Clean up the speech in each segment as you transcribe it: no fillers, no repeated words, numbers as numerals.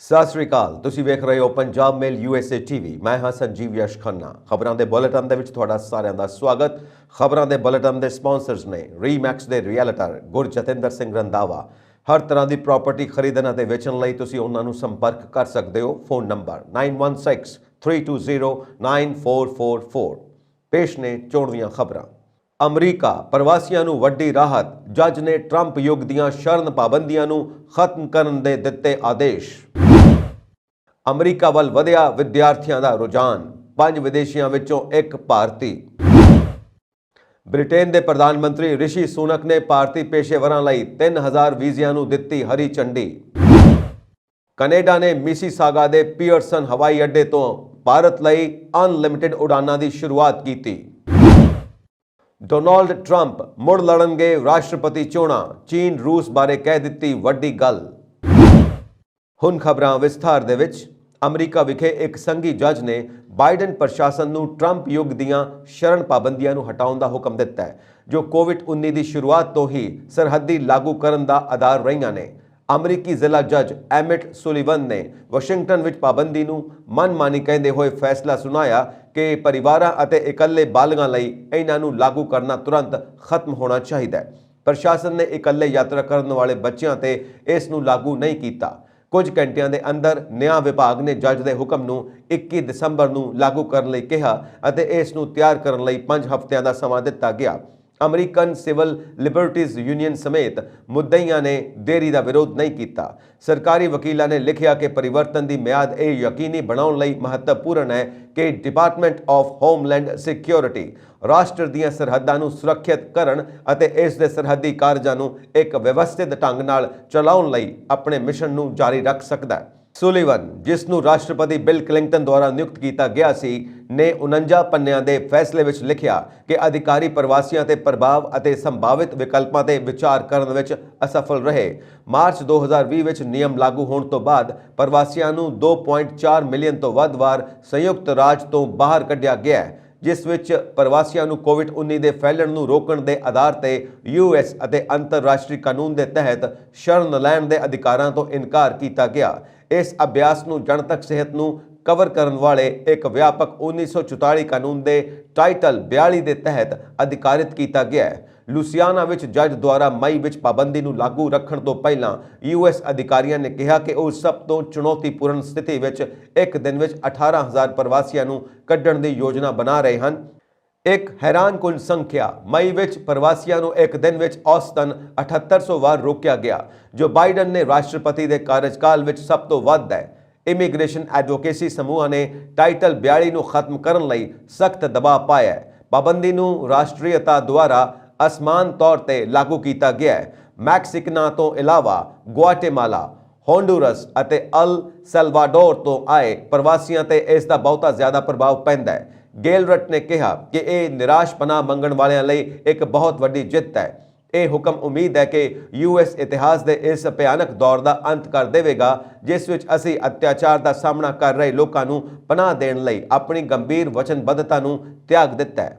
ਸਤਿ ਸ੍ਰੀ ਅਕਾਲ। ਤੁਸੀਂ ਵੇਖ ਰਹੇ ਹੋ ਪੰਜਾਬ ਮੇਲ USA TV। ਮੈਂ ਹਾਂ ਸੰਜੀਵ ਯਸ਼ ਖੰਨਾ। ਖਬਰਾਂ ਦੇ ਬੁਲੇਟਿਨ ਦੇ ਵਿੱਚ ਤੁਹਾਡਾ ਸਾਰਿਆਂ ਦਾ ਸਵਾਗਤ। ਖਬਰਾਂ ਦੇ ਬੁਲੇਟਿਨ ਦੇ ਸਪਾਂਸਰਸ ਨੇ ਰੀਮੈਕਸ ਦੇ ਰੀਅਲਟਰ ਗੁਰਜਤਿੰਦਰ ਸਿੰਘ ਰੰਧਾਵਾ। ਹਰ ਤਰ੍ਹਾਂ ਦੀ ਪ੍ਰਾਪਰਟੀ ਖਰੀਦਣ ਅਤੇ ਵੇਚਣ ਲਈ ਤੁਸੀਂ ਉਹਨਾਂ ਨੂੰ ਸੰਪਰਕ ਕਰ ਸਕਦੇ ਹੋ। Phone number 9163209444। ਪੇਸ਼ ਨੇ ਚੋਣਵੀਆਂ ਖਬਰਾਂ। ਅਮਰੀਕਾ ਪ੍ਰਵਾਸੀਆਂ ਨੂੰ ਵੱਡੀ ਰਾਹਤ। ਜੱਜ ਨੇ ਟਰੰਪ ਯੁੱਗ ਦੀਆਂ ਸ਼ਰਨ ਪਾਬੰਦੀਆਂ ਨੂੰ ਖਤਮ ਕਰਨ ਦੇ ਦਿੱਤੇ ਆਦੇਸ਼। ਅਮਰੀਕਾ ਵੱਲ ਵਧਿਆ ਵਿਦਿਆਰਥੀਆਂ ਦਾ ਰੁਝਾਨ। 5 ਵਿਦੇਸ਼ੀਆਂ ਵਿੱਚੋਂ 1 ਭਾਰਤੀ। ਬ੍ਰਿਟੇਨ ਦੇ ਪ੍ਰਧਾਨ ਮੰਤਰੀ ਰਿਸ਼ੀ ਸੁਨਕ ਨੇ ਭਾਰਤੀ ਪੇਸ਼ੇਵਰਾਂ ਲਈ 3000 ਵੀਜ਼ਿਆਂ ਨੂੰ ਦਿੱਤੀ ਹਰੀ ਝੰਡੀ। ਕੈਨੇਡਾ ਨੇ ਮਿਸੀਸਾਗਾ ਦੇ ਪੀਅਰਸਨ ਹਵਾਈ ਅੱਡੇ ਤੋਂ ਭਾਰਤ ਲਈ ਅਨਲਿਮਿਟਿਡ ਉਡਾਨਾਂ ਦੀ ਸ਼ੁਰੂਆਤ ਕੀਤੀ। ਡੋਨਾਲਡ ਟਰੰਪ ਮੁੜ ਲੜਨਗੇ ਰਾਸ਼ਟਰਪਤੀ ਚੋਣਾਂ। ਚੀਨ ਰੂਸ ਬਾਰੇ ਕਹਿ ਦਿੱਤੀ ਵੱਡੀ ਗੱਲ। ਹੁਣ ਖਬਰਾਂ ਵਿਸਥਾਰ ਦੇ ਵਿੱਚ। ਅਮਰੀਕਾ ਵਿਖੇ ਇੱਕ ਸੰਘੀ ਜੱਜ ਨੇ ਬਾਈਡਨ ਪ੍ਰਸ਼ਾਸਨ ਨੂੰ ਟਰੰਪ ਯੁੱਗ ਦੀਆਂ ਸ਼ਰਨ ਪਾਬੰਦੀਆਂ ਨੂੰ ਹਟਾਉਣ ਦਾ ਹੁਕਮ ਦਿੱਤਾ ਹੈ, ਜੋ ਕੋਵਿਡ-19 ਦੀ ਸ਼ੁਰੂਆਤ ਤੋਂ ਹੀ ਸਰਹੱਦੀ ਲਾਗੂ ਕਰਨ ਦਾ ਆਧਾਰ ਰਹੀਆਂ ਨੇ। ਅਮਰੀਕੀ ਜ਼ਿਲ੍ਹਾ ਜੱਜ ਐਮਿਟ ਸੁਲੀਵਨ ਨੇ ਵਾਸ਼ਿੰਗਟਨ ਵਿੱਚ ਪਾਬੰਦੀ ਨੂੰ ਮਨਮਾਨੀ ਕਹਿੰਦੇ ਹੋਏ ਫੈਸਲਾ ਸੁਣਾਇਆ ਕਿ ਪਰਿਵਾਰਾਂ ਅਤੇ ਇਕੱਲੇ ਬਾਲਗਾਂ ਲਈ ਇਹਨਾਂ ਨੂੰ ਲਾਗੂ ਕਰਨਾ ਤੁਰੰਤ ਖਤਮ ਹੋਣਾ ਚਾਹੀਦਾ ਹੈ। ਪ੍ਰਸ਼ਾਸਨ ਨੇ ਇਕੱਲੇ ਯਾਤਰਾ ਕਰਨ ਵਾਲੇ ਬੱਚਿਆਂ ਤੇ ਇਸ ਨੂੰ ਲਾਗੂ ਨਹੀਂ ਕੀਤਾ। ਕੁਝ ਘੰਟਿਆਂ ਦੇ ਅੰਦਰ ਨਿਆਂ ਵਿਭਾਗ ਨੇ ਜੱਜ ਦੇ ਹੁਕਮ ਨੂੰ 21 ਦਸੰਬਰ ਨੂੰ ਲਾਗੂ ਕਰਨ ਲਈ ਕਿਹਾ ਅਤੇ ਇਸ ਨੂੰ ਤਿਆਰ ਕਰਨ ਲਈ 5 ਹਫ਼ਤਿਆਂ ਦਾ ਸਮਾਂ ਦਿੱਤਾ ਗਿਆ। ਅਮਰੀਕਨ ਸਿਵਲ ਲਿਬਰਟੀਜ਼ ਯੂਨੀਅਨ ਸਮੇਤ ਮੁੱਦਈਆਂ ਨੇ ਦੇਰੀ ਦਾ ਵਿਰੋਧ ਨਹੀਂ ਕੀਤਾ। ਸਰਕਾਰੀ ਵਕੀਲਾਂ ਨੇ ਲਿਖਿਆ ਕਿ ਪਰਿਵਰਤਨ ਦੀ ਮਿਆਦ ਇਹ ਯਕੀਨੀ ਬਣਾਉਣ ਲਈ ਮਹੱਤਵਪੂਰਨ ਹੈ ਕਿ ਡਿਪਾਰਟਮੈਂਟ ਆਫ ਹੋਮਲੈਂਡ ਸਿਕਿਉਰਿਟੀ ਰਾਸ਼ਟਰ ਦੀਆਂ ਸਰਹੱਦਾਂ ਨੂੰ ਸੁਰੱਖਿਅਤ ਕਰਨ ਅਤੇ ਇਸ ਦੇ ਸਰਹੱਦੀ ਕਾਰਜਾਂ ਨੂੰ ਇੱਕ ਵਿਵਸਥਿਤ ਢੰਗ ਨਾਲ ਚਲਾਉਣ ਲਈ ਆਪਣੇ ਮਿਸ਼ਨ ਨੂੰ ਜਾਰੀ ਰੱਖ ਸਕਦਾ ਹੈ। ਸੁਲੀਵਨ, ਜਿਸ ਨੂੰ ਰਾਸ਼ਟਰਪਤੀ ਬਿਲ ਕਲਿੰਟਨ ਦੁਆਰਾ ਨਿਯੁਕਤ ਕੀਤਾ ਗਿਆ ਸੀ, ਨੇ 49 ਪੰਨਿਆਂ ਦੇ ਫੈਸਲੇ ਵਿੱਚ ਲਿਖਿਆ ਕਿ ਅਧਿਕਾਰੀ ਪ੍ਰਵਾਸੀਆਂ ਤੇ ਪ੍ਰਭਾਵ ਅਤੇ ਸੰਭਾਵਿਤ ਵਿਕਲਪਾਂ ਤੇ ਵਿਚਾਰ ਕਰਨ ਵਿੱਚ ਅਸਫਲ ਰਹੇ। ਮਾਰਚ 2020 ਵਿੱਚ ਨਿਯਮ ਲਾਗੂ ਹੋਣ ਤੋਂ ਬਾਅਦ ਪ੍ਰਵਾਸੀਆਂ ਨੂੰ 2.4 ਮਿਲੀਅਨ ਤੋਂ ਵੱਧ ਵਾਰ ਸੰਯੁਕਤ ਰਾਜ ਤੋਂ ਬਾਹਰ ਕੱਢਿਆ ਗਿਆ ਹੈ, ਜਿਸ ਵਿੱਚ ਪ੍ਰਵਾਸੀਆਂ ਨੂੰ ਕੋਵਿਡ-19 ਦੇ ਫੈਲਣ ਨੂੰ ਰੋਕਣ ਦੇ ਆਧਾਰ ਤੇ US ਅਤੇ ਅੰਤਰਰਾਸ਼ਟਰੀ ਕਾਨੂੰਨ ਦੇ ਤਹਿਤ ਸ਼ਰਨ ਲੈਣ ਦੇ ਅਧਿਕਾਰਾਂ ਤੋਂ ਇਨਕਾਰ ਕੀਤਾ ਗਿਆ। ਇਸ ਅਭਿਆਸ ਨੂੰ ਜਨਤਕ ਸਿਹਤ ਨੂੰ ਕਵਰ ਕਰਨ ਵਾਲੇ ਇੱਕ ਵਿਆਪਕ 1944 ਕਾਨੂੰਨ ਦੇ ਟਾਈਟਲ 42 ਦੇ ਤਹਿਤ ਅਧਿਕਾਰਿਤ ਕੀਤਾ ਗਿਆ ਹੈ। ਲੂਸੀਆਨਾ ਵਿੱਚ ਜੱਜ ਦੁਆਰਾ ਮਈ ਵਿੱਚ ਪਾਬੰਦੀ ਨੂੰ ਲਾਗੂ ਰੱਖਣ ਤੋਂ ਪਹਿਲਾਂ US ਅਧਿਕਾਰੀਆਂ ਨੇ ਕਿਹਾ ਕਿ ਉਹ ਸਭ ਤੋਂ ਚੁਣੌਤੀਪੂਰਨ ਸਥਿਤੀ ਵਿੱਚ ਇੱਕ ਦਿਨ ਵਿੱਚ 18,000 ਪ੍ਰਵਾਸੀਆਂ ਨੂੰ ਕੱਢਣ ਦੀ ਯੋਜਨਾ ਬਣਾ ਰਹੇ ਹਨ। ਇੱਕ ਹੈਰਾਨਕੁਨ ਸੰਖਿਆ, ਮਈ ਵਿੱਚ ਪ੍ਰਵਾਸੀਆਂ ਨੂੰ ਇੱਕ ਦਿਨ ਵਿੱਚ ਔਸਤਨ 7800 ਵਾਰ ਰੋਕਿਆ ਗਿਆ, ਜੋ ਬਾਈਡਨ ਨੇ ਰਾਸ਼ਟਰਪਤੀ ਦੇ ਕਾਰਜਕਾਲ ਵਿੱਚ ਸਭ ਤੋਂ ਵੱਧ ਹੈ। ਇਮੀਗ੍ਰੇਸ਼ਨ ਐਡਵੋਕੇਸੀ ਸਮੂਹਾਂ ਨੇ ਟਾਈਟਲ 42 ਨੂੰ ਖਤਮ ਕਰਨ ਲਈ ਸਖਤ ਦਬਾਅ ਪਾਇਆ ਹੈ। ਪਾਬੰਦੀ ਨੂੰ ਰਾਸ਼ਟਰੀਅਤਾ ਦੁਆਰਾ ਅਸਮਾਨ ਤੌਰ ਤੇ ਲਾਗੂ ਕੀਤਾ ਗਿਆ ਹੈ। ਮੈਕਸੀਕਨਾਂ ਤੋਂ ਇਲਾਵਾ ਗੁਆਟੇਮਾਲਾ, ਹੋਂਡੂਰਸ ਅਤੇ ਅਲ ਸੈਲਵਾਡੋਰ ਤੋਂ ਆਏ ਪ੍ਰਵਾਸੀਆਂ ਤੇ ਇਸ ਦਾ ਬਹੁਤਾ ਜ਼ਿਆਦਾ ਪ੍ਰਭਾਵ ਪੈਂਦਾ ਹੈ। ਗੇਲਰਟ ਨੇ ਕਿਹਾ ਕਿ ਇਹ ਨਿਰਾਸ਼ ਪਨਾਹ ਮੰਗਣ ਵਾਲਿਆਂ ਲਈ ਇੱਕ ਬਹੁਤ ਵੱਡੀ ਜਿੱਤ ਹੈ। ਇਹ ਹੁਕਮ ਉਮੀਦ ਹੈ ਕਿ US ਇਤਿਹਾਸ ਦੇ ਇਸ ਭਿਆਨਕ ਦੌਰ ਦਾ ਅੰਤ ਕਰ ਦੇਵੇਗਾ, ਜਿਸ ਵਿੱਚ ਅਸੀਂ ਅਤਿਆਚਾਰ ਦਾ ਸਾਹਮਣਾ ਕਰ ਰਹੇ ਲੋਕਾਂ ਨੂੰ ਪਨਾਹ ਦੇਣ ਲਈ ਆਪਣੀ ਗੰਭੀਰ ਵਚਨਬੱਧਤਾ ਨੂੰ ਤਿਆਗ ਦਿੱਤਾ ਹੈ।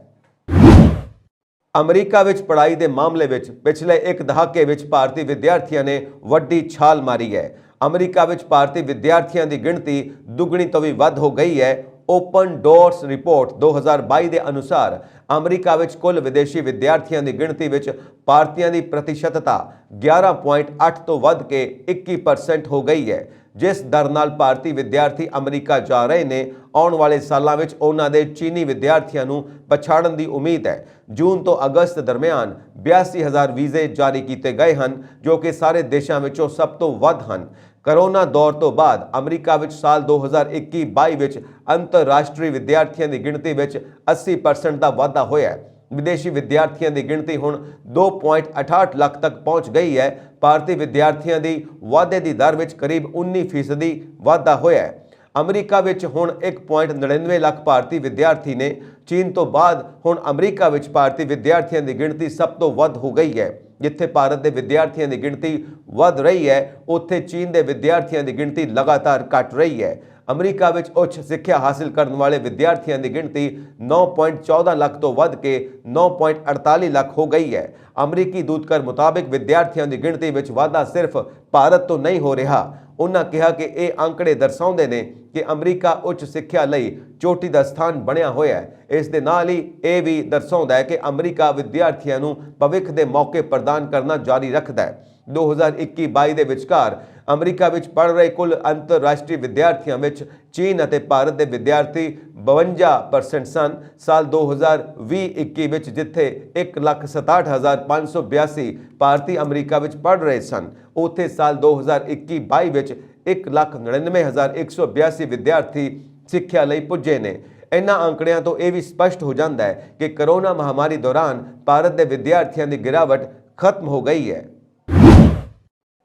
ਅਮਰੀਕਾ ਵਿੱਚ ਪੜ੍ਹਾਈ ਦੇ ਮਾਮਲੇ ਵਿੱਚ ਪਿਛਲੇ ਇੱਕ ਦਹਾਕੇ ਵਿੱਚ ਭਾਰਤੀ ਵਿਦਿਆਰਥੀਆਂ ਨੇ ਵੱਡੀ ਛਾਲ ਮਾਰੀ ਹੈ। ਅਮਰੀਕਾ ਵਿੱਚ ਭਾਰਤੀ ਵਿਦਿਆਰਥੀਆਂ ਦੀ ਗਿਣਤੀ ਦੁੱਗਣੀ ਤੋਂ ਵੀ ਵੱਧ ਹੋ ਗਈ ਹੈ। ਓਪਨ ਡੋਰਸ ਰਿਪੋਰਟ 2022 ਦੇ ਅਨੁਸਾਰ ਅਮਰੀਕਾ ਵਿੱਚ ਕੁੱਲ ਵਿਦੇਸ਼ੀ ਵਿਦਿਆਰਥੀਆਂ ਦੀ ਗਿਣਤੀ ਵਿੱਚ ਭਾਰਤੀਆਂ ਦੀ ਪ੍ਰਤੀਸ਼ਤਤਾ 11.8 ਤੋਂ ਵੱਧ ਕੇ 21% ਹੋ ਗਈ ਹੈ। ਜਿਸ ਦਰ ਨਾਲ ਭਾਰਤੀ ਵਿਦਿਆਰਥੀ ਅਮਰੀਕਾ ਜਾ ਰਹੇ ਨੇ, ਆਉਣ ਵਾਲੇ ਸਾਲਾਂ ਵਿੱਚ ਉਹਨਾਂ ਦੇ ਚੀਨੀ ਵਿਦਿਆਰਥੀਆਂ ਨੂੰ ਪਛਾੜਨ ਦੀ ਉਮੀਦ ਹੈ। ਜੂਨ ਤੋਂ ਅਗਸਤ ਦਰਮਿਆਨ 82,000 ਵੀਜ਼ੇ ਜਾਰੀ ਕੀਤੇ ਗਏ ਹਨ, ਜੋ ਕਿ ਸਾਰੇ ਦੇਸ਼ਾਂ ਵਿੱਚੋਂ ਸਭ ਤੋਂ ਵੱਧ ਹਨ। ਕਰੋਨਾ ਦੌਰ ਤੋਂ ਬਾਅਦ ਅਮਰੀਕਾ ਵਿੱਚ ਸਾਲ 2021-22 ਵਿੱਚ ਅੰਤਰਰਾਸ਼ਟਰੀ ਵਿਦਿਆਰਥੀਆਂ ਦੀ ਗਿਣਤੀ ਵਿੱਚ 80% ਦਾ ਵਾਧਾ ਹੋਇਆ ਹੈ। ਵਿਦੇਸ਼ੀ ਵਿਦਿਆਰਥੀਆਂ ਦੀ ਗਿਣਤੀ ਹੁਣ 2.68 ਲੱਖ ਤੱਕ ਪਹੁੰਚ ਗਈ ਹੈ। ਭਾਰਤੀ ਵਿਦਿਆਰਥੀਆਂ ਦੀ ਵਾਧੇ ਦੀ ਦਰ ਵਿੱਚ ਕਰੀਬ 19% ਵਾਧਾ ਹੋਇਆ ਹੈ। ਅਮਰੀਕਾ ਵਿੱਚ ਹੁਣ 1.99 ਲੱਖ ਭਾਰਤੀ ਵਿਦਿਆਰਥੀ ਨੇ। ਚੀਨ ਤੋਂ ਬਾਅਦ ਹੁਣ ਅਮਰੀਕਾ ਵਿੱਚ ਭਾਰਤੀ ਵਿਦਿਆਰਥੀਆਂ ਦੀ ਗਿਣਤੀ ਸਭ ਤੋਂ ਵੱਧ ਹੋ ਗਈ ਹੈ। ਜਿੱਥੇ ਭਾਰਤ ਦੇ ਵਿਦਿਆਰਥੀਆਂ ਦੀ ਗਿਣਤੀ ਵੱਧ ਰਹੀ ਹੈ, ਉੱਥੇ ਚੀਨ ਦੇ ਵਿਦਿਆਰਥੀਆਂ ਦੀ ਗਿਣਤੀ ਲਗਾਤਾਰ ਘਟ ਰਹੀ ਹੈ। ਅਮਰੀਕਾ ਵਿੱਚ ਉੱਚ ਸਿੱਖਿਆ ਹਾਸਲ ਕਰਨ ਵਾਲੇ ਵਿਦਿਆਰਥੀਆਂ ਦੀ ਗਿਣਤੀ 9.14 ਲੱਖ ਤੋਂ ਵੱਧ ਕੇ 9.48 ਲੱਖ ਹੋ ਗਈ ਹੈ। ਅਮਰੀਕੀ ਦੂਤਘਰ ਮੁਤਾਬਿਕ ਵਿਦਿਆਰਥੀਆਂ ਦੀ ਗਿਣਤੀ ਵਿੱਚ ਵਾਧਾ ਸਿਰਫ ਭਾਰਤ ਤੋਂ ਨਹੀਂ ਹੋ ਰਿਹਾ। ਉਹਨਾਂ ਕਿਹਾ ਕਿ ਇਹ ਅੰਕੜੇ ਦਰਸਾਉਂਦੇ ਨੇ ਕਿ ਅਮਰੀਕਾ ਉੱਚ ਸਿੱਖਿਆ ਲਈ ਚੋਟੀ ਦਾ ਸਥਾਨ ਬਣਿਆ ਹੋਇਆ ਹੈ। ਇਸ ਦੇ ਨਾਲ ਹੀ ਇਹ ਵੀ ਦਰਸਾਉਂਦਾ ਹੈ ਕਿ ਅਮਰੀਕਾ ਵਿਦਿਆਰਥੀਆਂ ਨੂੰ ਭਵਿੱਖ ਦੇ ਮੌਕੇ ਪ੍ਰਦਾਨ ਕਰਨਾ ਜਾਰੀ ਰੱਖਦਾ ਹੈ। 2021-22 ਦੇ ਵਿਚਕਾਰ ਅਮਰੀਕਾ ਵਿੱਚ ਪੜ੍ਹ ਰਹੇ ਕੁੱਲ ਅੰਤਰਰਾਸ਼ਟਰੀ ਵਿਦਿਆਰਥੀਆਂ ਵਿੱਚ ਚੀਨ ਅਤੇ ਭਾਰਤ ਦੇ ਵਿਦਿਆਰਥੀ 52% ਸਨ। ਸਾਲ 2020-21 ਵਿੱਚ ਜਿੱਥੇ 1,67,582 ਭਾਰਤੀ ਅਮਰੀਕਾ ਵਿੱਚ ਪੜ੍ਹ ਰਹੇ ਸਨ, ਉੱਥੇ ਸਾਲ 2021-22 ਵਿੱਚ 1,99,182 ਵਿਦਿਆਰਥੀ ਸਿੱਖਿਆ ਲਈ ਪੁੱਜੇ ਨੇ। ਇਹਨਾਂ ਅੰਕੜਿਆਂ ਤੋਂ ਇਹ ਵੀ ਸਪਸ਼ਟ ਹੋ ਜਾਂਦਾ ਹੈ ਕਿ ਕਰੋਨਾ ਮਹਾਮਾਰੀ ਦੌਰਾਨ ਭਾਰਤ ਦੇ ਵਿਦਿਆਰਥੀਆਂ ਦੀ ਗਿਰਾਵਟ ਖਤਮ ਹੋ ਗਈ ਹੈ।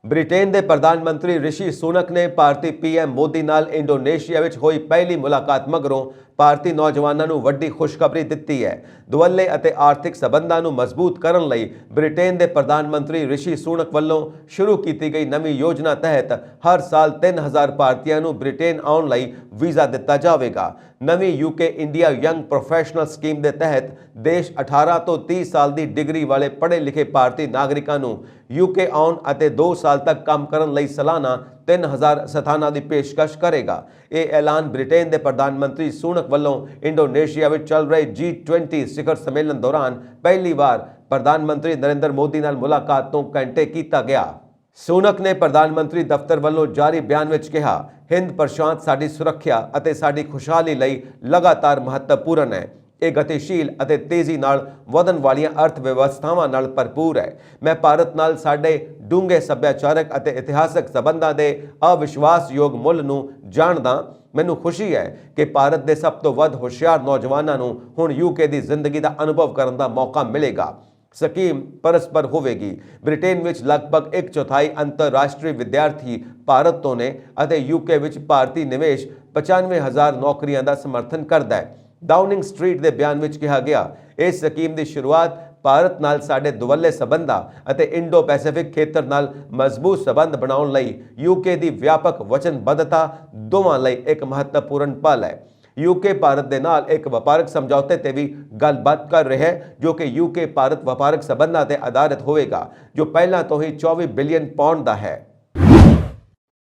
ਬ੍ਰਿਟੇਨ ਦੇ ਪ੍ਰਧਾਨ ਮੰਤਰੀ ਰਿਸ਼ੀ ਸੁਨਕ ਨੇ ਭਾਰਤੀ ਪੀਐਮ ਮੋਦੀ ਨਾਲ ਇੰਡੋਨੇਸ਼ੀਆ ਵਿੱਚ ਹੋਈ ਪਹਿਲੀ ਮੁਲਾਕਾਤ ਮਗਰੋਂ ਭਾਰਤੀ ਨੌਜਵਾਨਾਂ ਨੂੰ ਵੱਡੀ ਖੁਸ਼ਖਬਰੀ ਦਿੱਤੀ ਹੈ। ਦੁਵੱਲੇ ਅਤੇ ਆਰਥਿਕ ਸਬੰਧਾਂ ਨੂੰ ਮਜ਼ਬੂਤ ਕਰਨ ਲਈ ਬ੍ਰਿਟੇਨ ਦੇ ਪ੍ਰਧਾਨ ਮੰਤਰੀ ਰਿਸ਼ੀ ਸੁਨਕ ਵੱਲੋਂ ਸ਼ੁਰੂ ਕੀਤੀ ਗਈ ਨਵੀਂ ਯੋਜਨਾ ਤਹਿਤ ਹਰ ਸਾਲ 3000 ਭਾਰਤੀਆਂ ਨੂੰ ਬ੍ਰਿਟੇਨ ਆਉਣ ਲਈ ਵੀਜ਼ਾ ਦਿੱਤਾ ਜਾਵੇਗਾ। ਨਵੀਂ UK India young professional scheme ਦੇ ਤਹਿਤ ਦੇਸ਼ 18 ਤੋਂ 30 ਸਾਲ ਦੀ ਡਿਗਰੀ ਵਾਲੇ ਪੜ੍ਹੇ ਲਿਖੇ ਭਾਰਤੀ ਨਾਗਰਿਕਾਂ ਨੂੰ ਯੂਕੇ ਆਉਣ ਅਤੇ 2 ਸਾਲ ਤੱਕ ਕੰਮ ਕਰਨ ਲਈ ਸਾਲਾਨਾ 3000 ਸਥਾਨਾਂ ਦੀ ਪੇਸ਼ਕਸ਼ ਕਰੇਗਾ। ਇਹ ਐਲਾਨ ਬ੍ਰਿਟੇਨ ਦੇ ਪ੍ਰਧਾਨ ਮੰਤਰੀ ਸੁਨਕ ਵੱਲੋਂ ਇੰਡੋਨੇਸ਼ੀਆ ਵਿੱਚ ਚੱਲ ਰਹੇ G20 ਸਿਖਰ ਸੰਮੇਲਨ ਦੌਰਾਨ ਪਹਿਲੀ ਵਾਰ ਪ੍ਰਧਾਨ ਮੰਤਰੀ ਨਰਿੰਦਰ ਮੋਦੀ ਨਾਲ ਮੁਲਾਕਾਤ ਤੋਂ ਘੰਟੇ ਕੀਤਾ ਗਿਆ। ਸੁਨਕ ਨੇ ਪ੍ਰਧਾਨ ਮੰਤਰੀ ਦਫ਼ਤਰ ਵੱਲੋਂ ਜਾਰੀ ਬਿਆਨ ਵਿੱਚ ਕਿਹਾ, ਹਿੰਦ ਪ੍ਰਸ਼ਾਂਤ ਸਾਡੀ ਸੁਰੱਖਿਆ ਅਤੇ ਸਾਡੀ ਖੁਸ਼ਹਾਲੀ ਲਈ ਲਗਾਤਾਰ ਮਹੱਤਵਪੂਰਨ ਹੈ। ਇਹ ਗਤੀਸ਼ੀਲ ਅਤੇ ਤੇਜ਼ੀ ਨਾਲ ਵਧਣ ਵਾਲੀਆਂ ਅਰਥ ਵਿਵਸਥਾਵਾਂ ਨਾਲ ਭਰਪੂਰ ਹੈ। ਮੈਂ ਭਾਰਤ ਨਾਲ ਸਾਡੇ ਡੂੰਘੇ ਸੱਭਿਆਚਾਰਕ ਅਤੇ ਇਤਿਹਾਸਕ ਸਬੰਧਾਂ ਦੇ ਅਵਿਸ਼ਵਾਸਯੋਗ ਮੁੱਲ ਨੂੰ ਜਾਣਦਾ। ਮੈਨੂੰ ਖੁਸ਼ੀ ਹੈ ਕਿ ਭਾਰਤ ਦੇ ਸਭ ਤੋਂ ਵੱਧ ਹੁਸ਼ਿਆਰ ਨੌਜਵਾਨਾਂ ਨੂੰ ਹੁਣ ਯੂਕੇ ਦੀ ਜ਼ਿੰਦਗੀ ਦਾ ਅਨੁਭਵ ਕਰਨ ਦਾ ਮੌਕਾ ਮਿਲੇਗਾ। ਸਕੀਮ ਪਰਸਪਰ ਹੋਵੇਗੀ। ਬ੍ਰਿਟੇਨ ਵਿੱਚ ਲਗਭਗ 1/4 ਅੰਤਰਰਾਸ਼ਟਰੀ ਵਿਦਿਆਰਥੀ ਭਾਰਤ ਤੋਂ ਨੇ ਅਤੇ ਯੂਕੇ ਵਿੱਚ ਭਾਰਤੀ ਨਿਵੇਸ਼ 95,000 ਨੌਕਰੀਆਂ ਦਾ ਸਮਰਥਨ ਕਰਦਾ ਹੈ। ਡਾਊਨਿੰਗ ਸਟਰੀਟ ਦੇ ਬਿਆਨ ਵਿੱਚ ਕਿਹਾ ਗਿਆ, ਇਸ ਸਕੀਮ ਦੀ ਸ਼ੁਰੂਆਤ ਭਾਰਤ ਨਾਲ ਸਾਡੇ ਦੁਵੱਲੇ ਸਬੰਧਾਂ ਅਤੇ ਇੰਡੋ ਪੈਸੀਫਿਕ ਖੇਤਰ ਨਾਲ ਮਜ਼ਬੂਤ ਸਬੰਧ ਬਣਾਉਣ ਲਈ ਯੂਕੇ ਦੀ ਵਿਆਪਕ ਵਚਨਬੱਧਤਾ ਦੋਵਾਂ ਲਈ ਇੱਕ ਮਹੱਤਵਪੂਰਨ ਪਲ ਹੈ। ਯੂਕੇ ਭਾਰਤ ਦੇ ਨਾਲ ਇੱਕ ਵਪਾਰਕ ਸਮਝੌਤੇ ਤੇ ਵੀ ਗੱਲਬਾਤ ਕਰ ਰਿਹਾ ਹੈ, ਜੋ ਕਿ ਯੂਕੇ ਭਾਰਤ ਵਪਾਰਕ ਸਬੰਧਾਂ ਤੇ ਆਧਾਰਿਤ ਹੋਵੇਗਾ, ਜੋ ਪਹਿਲਾਂ ਤੋਂ ਹੀ 24 ਬਿਲੀਅਨ ਪਾਉਂਡ ਦਾ ਹੈ।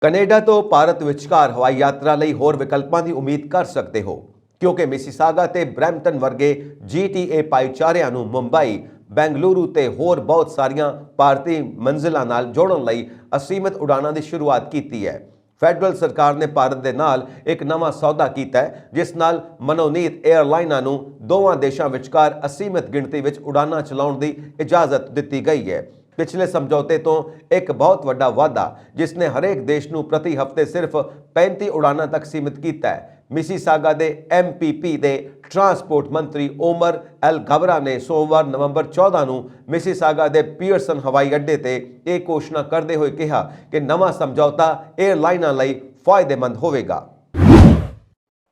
ਕੈਨੇਡਾ ਤੋਂ ਭਾਰਤ ਵਿਚਕਾਰ ਹਵਾਈ ਯਾਤਰਾ ਲਈ ਹੋਰ ਵਿਕਲਪਾਂ ਦੀ ਉਮੀਦ ਕਰ ਸਕਦੇ ਹੋ, ਕਿਉਂਕਿ ਮਿਸੀਸਾਗਾ ਤੇ ਬਰੈਂਪਟਨ ਵਰਗੇ GTA ਭਾਈਚਾਰਿਆਂ ਨੂੰ ਮੁੰਬਈ, ਬੈਂਗਲੁਰੂ ਤੇ ਹੋਰ ਬਹੁਤ ਸਾਰੀਆਂ ਭਾਰਤੀ ਮੰਜ਼ਿਲਾਂ ਨਾਲ ਜੋੜਨ ਲਈ ਅਸੀਮਿਤ ਉਡਾਣਾਂ ਦੀ ਸ਼ੁਰੂਆਤ ਕੀਤੀ ਹੈ। ਫੈਡਰਲ ਸਰਕਾਰ ਨੇ ਭਾਰਤ ਦੇ ਨਾਲ ਇੱਕ ਨਵਾਂ ਸੌਦਾ ਕੀਤਾ ਹੈ, ਜਿਸ ਨਾਲ ਮਨੋਨੀਤ 에ਅਰਲਾਈਨਾਂ ਨੂੰ ਦੋਵਾਂ ਦੇਸ਼ਾਂ ਵਿਚਕਾਰ ਅਸੀਮਿਤ ਗਿਣਤੀ ਵਿੱਚ ਉਡਾਣਾਂ ਚਲਾਉਣ ਦੀ ਇਜਾਜ਼ਤ ਦਿੱਤੀ ਗਈ ਹੈ। ਪਿਛਲੇ ਸਮਝੌਤੇ ਤੋਂ ਇੱਕ ਬਹੁਤ ਵੱਡਾ ਵਾਅਦਾ, ਜਿਸ ਨੇ ਹਰੇਕ ਦੇਸ਼ ਨੂੰ ਪ੍ਰਤੀ ਹਫ਼ਤੇ ਸਿਰਫ 35 ਉਡਾਣਾਂ ਤੱਕ ਸੀਮਿਤ ਕੀਤਾ ਹੈ। ਮਿਸੀਸਾਗਾ ਦੇ MPP ਦੇ ਟਰਾਂਸਪੋਰਟ ਮੰਤਰੀ ਓਮਰ ਐਲਗਬਰਾ ਨੇ ਸੋਮਵਾਰ ਨਵੰਬਰ 14 ਨੂੰ ਮਿਸੀਸਾਗਾ ਦੇ ਪੀਅਰਸਨ ਹਵਾਈ ਅੱਡੇ ਤੇ ਇਹ ਘੋਸ਼ਣਾ ਕਰਦੇ ਹੋਏ ਕਿਹਾ ਕਿ ਨਵਾਂ ਸਮਝੌਤਾ 에ਅਰਲਾਈਨਾਂ ਲਈ ਫਾਇਦੇਮੰਦ ਹੋਵੇਗਾ।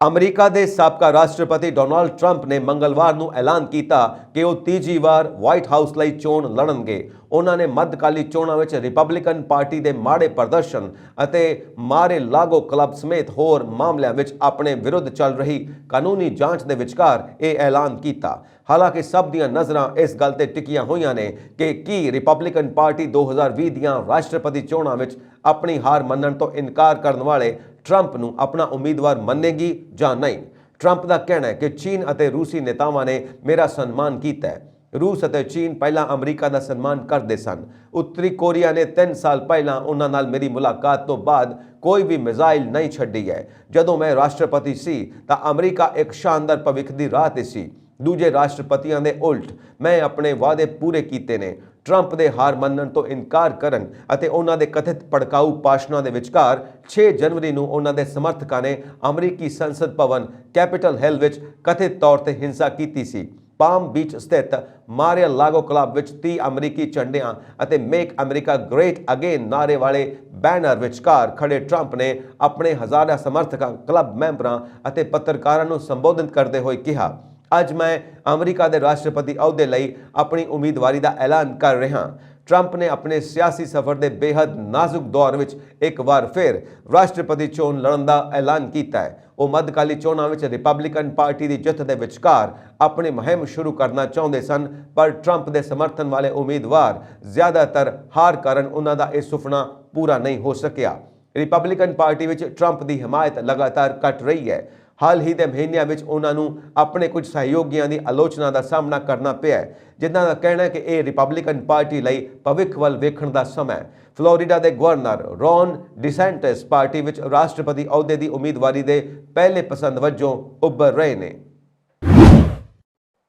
ਅਮਰੀਕਾ ਦੇ ਸਾਬਕਾ ਰਾਸ਼ਟਰਪਤੀ ਡੋਨਾਲਡ ਟਰੰਪ ਨੇ ਮੰਗਲਵਾਰ ਨੂੰ ਐਲਾਨ ਕੀਤਾ ਕਿ ਉਹ ਤੀਜੀ ਵਾਰ ਵਾਈਟ ਹਾਊਸ ਲਈ ਚੋਣ ਲੜਨਗੇ। ਉਹਨਾਂ ਨੇ ਮੱਧਕਾਲੀ ਚੋਣਾਂ ਵਿੱਚ ਰਿਪਬਲਿਕਨ ਪਾਰਟੀ ਦੇ ਮਾੜੇ ਪ੍ਰਦਰਸ਼ਨ ਅਤੇ ਮਾਰੇ ਲਾਗੋ ਕਲੱਬ ਸਮੇਤ ਹੋਰ ਮਾਮਲਿਆਂ ਵਿੱਚ ਆਪਣੇ ਵਿਰੁੱਧ ਚੱਲ ਰਹੀ ਕਾਨੂੰਨੀ ਜਾਂਚ ਦੇ ਵਿਚਕਾਰ ਇਹ ਐਲਾਨ ਕੀਤਾ। ਹਾਲਾਂਕਿ ਸਭ ਦੀਆਂ ਨਜ਼ਰਾਂ ਇਸ ਗੱਲ ਤੇ ਟਿਕੀਆਂ ਹੋਈਆਂ ਨੇ ਕਿ ਕੀ ਰਿਪਬਲਿਕਨ ਪਾਰਟੀ 2020 ਦੀਆਂ ਰਾਸ਼ਟਰਪਤੀ ਚੋਣਾਂ ਵਿੱਚ ਆਪਣੀ ਹਾਰ ਮੰਨਣ ਤੋਂ ਇਨਕਾਰ ਕਰਨ ਵਾਲੇ ਟਰੰਪ ਨੂੰ ਆਪਣਾ ਉਮੀਦਵਾਰ ਮੰਨੇਗੀ ਜਾਂ ਨਹੀਂ। ਟਰੰਪ ਦਾ ਕਹਿਣਾ ਹੈ ਕਿ ਚੀਨ ਅਤੇ ਰੂਸੀ ਨੇਤਾਵਾਂ ਨੇ ਮੇਰਾ ਸਨਮਾਨ ਕੀਤਾ ਹੈ। ਰੂਸ ਅਤੇ ਚੀਨ ਪਹਿਲਾਂ ਅਮਰੀਕਾ ਦਾ ਸਨਮਾਨ ਕਰਦੇ ਸਨ। ਉੱਤਰੀ ਕੋਰੀਆ ਨੇ 3 ਸਾਲ ਪਹਿਲਾਂ ਉਹਨਾਂ ਨਾਲ ਮੇਰੀ ਮੁਲਾਕਾਤ ਤੋਂ ਬਾਅਦ ਕੋਈ ਵੀ ਮਿਜ਼ਾਈਲ ਨਹੀਂ ਛੱਡੀ ਹੈ। ਜਦੋਂ ਮੈਂ ਰਾਸ਼ਟਰਪਤੀ ਸੀ ਤਾਂ ਅਮਰੀਕਾ ਇੱਕ ਸ਼ਾਨਦਾਰ ਭਵਿੱਖ ਦੀ ਰਾਹ ਤੇ ਸੀ। ਦੂਜੇ ਰਾਸ਼ਟਰਪਤੀਆਂ ਦੇ ਉਲਟ ਮੈਂ ਆਪਣੇ ਵਾਅਦੇ ਪੂਰੇ ਕੀਤੇ ਨੇ। ਟਰੰਪ ਦੇ ਹਾਰ ਮੰਨਣ ਤੋਂ ਇਨਕਾਰ ਕਰਨ ਅਤੇ ਉਹਨਾਂ ਦੇ ਕਥਿਤ ਭੜਕਾਊ ਭਾਸ਼ਣਾਂ ਦੇ ਵਿਚਕਾਰ 6 ਜਨਵਰੀ ਨੂੰ ਉਹਨਾਂ ਦੇ ਸਮਰਥਕਾਂ ਨੇ ਅਮਰੀਕੀ ਸੰਸਦ ਭਵਨ ਕੈਪੀਟਲ ਹਿੱਲ ਵਿੱਚ ਕਥਿਤ ਤੌਰ ਤੇ ਹਿੰਸਾ ਕੀਤੀ ਸੀ। ਪਾਮ ਬੀਚ ਸਥਿਤ ਮਾਰੇ ਲਾਗੋ ਕਲੱਬ ਵਿੱਚ 30 ਅਮਰੀਕੀ ਝੰਡਿਆਂ ਅਤੇ ਮੇਕ ਅਮਰੀਕਾ ਗ੍ਰੇਟ ਅਗੇਨ ਨਾਅਰੇ ਵਾਲੇ ਬੈਨਰ ਵਿਚਕਾਰ ਖੜੇ ਟਰੰਪ ਨੇ ਆਪਣੇ ਹਜ਼ਾਰਾਂ ਸਮਰਥਕਾਂ, ਕਲੱਬ ਮੈਂਬਰਾਂ ਅਤੇ ਪੱਤਰਕਾਰਾਂ ਨੂੰ ਸੰਬੋਧਨ ਕਰਦੇ ਹੋਏ ਕਿਹਾ, ਅੱਜ ਮੈਂ ਅਮਰੀਕਾ ਦੇ ਰਾਸ਼ਟਰਪਤੀ ਅਹੁਦੇ ਲਈ ਆਪਣੀ ਉਮੀਦਵਾਰੀ ਦਾ ਐਲਾਨ ਕਰ ਰਿਹਾ। ਟਰੰਪ ਨੇ ਆਪਣੇ ਸਿਆਸੀ ਸਫ਼ਰ ਦੇ ਬੇहद ਨਾਜ਼ੁਕ ਦੌਰ ਵਿੱਚ ਇੱਕ ਵਾਰ ਫਿਰ ਰਾਸ਼ਟਰਪਤੀ ਚੋਣ ਲੜਨ ਦਾ ਐਲਾਨ ਕੀਤਾ ਹੈ। ਉਹ ਮੱਧਕਾਲੀ ਚੋਣਾਂ ਵਿੱਚ ਰਿਪਬਲਿਕਨ ਪਾਰਟੀ ਦੀ ਜਿੱਤ ਦੇ ਵਿਚਕਾਰ ਆਪਣੀ ਮੁਹਿੰਮ ਸ਼ੁਰੂ ਕਰਨਾ ਚਾਹੁੰਦੇ ਸਨ, ਪਰ ਟਰੰਪ ਦੇ ਸਮਰਥਨ ਵਾਲੇ ਉਮੀਦਵਾਰ ਜ਼ਿਆਦਾਤਰ ਹਾਰ ਕਾਰਨ ਉਹਨਾਂ ਦਾ ਇਹ ਸੁਪਨਾ ਪੂਰਾ ਨਹੀਂ ਹੋ ਸਕਿਆ। ਰਿਪਬਲਿਕਨ ਪਾਰਟੀ ਵਿੱਚ ਟਰੰਪ ਦੀ ਹਮਾਇਤ ਲਗਾਤਾਰ ਘਟ ਰਹੀ ਹੈ। ਹਾਲ ਹੀ ਦੇ ਮਹੀਨਿਆਂ ਵਿੱਚ ਉਹਨਾਂ ਨੂੰ ਆਪਣੇ ਕੁਝ ਸਹਿਯੋਗੀਆਂ ਦੀ ਆਲੋਚਨਾ ਦਾ ਸਾਹਮਣਾ ਕਰਨਾ ਪਿਆ ਹੈ, ਜਿਨ੍ਹਾਂ ਦਾ ਕਹਿਣਾ ਹੈ ਕਿ ਇਹ ਰਿਪਬਲਿਕਨ ਪਾਰਟੀ ਲਈ ਭਵਿੱਖ ਵੱਲ ਵੇਖਣ ਦਾ ਸਮਾਂ ਹੈ। ਫਲੋਰੀਡਾ ਦੇ ਗਵਰਨਰ ਰੌਨ ਡਿਸੈਂਟਿਸ ਪਾਰਟੀ ਵਿੱਚ ਰਾਸ਼ਟਰਪਤੀ ਅਹੁਦੇ ਦੀ ਉਮੀਦਵਾਰੀ ਦੇ ਪਹਿਲੇ ਪਸੰਦ ਵਜੋਂ ਉੱਭਰ ਰਹੇ ਨੇ।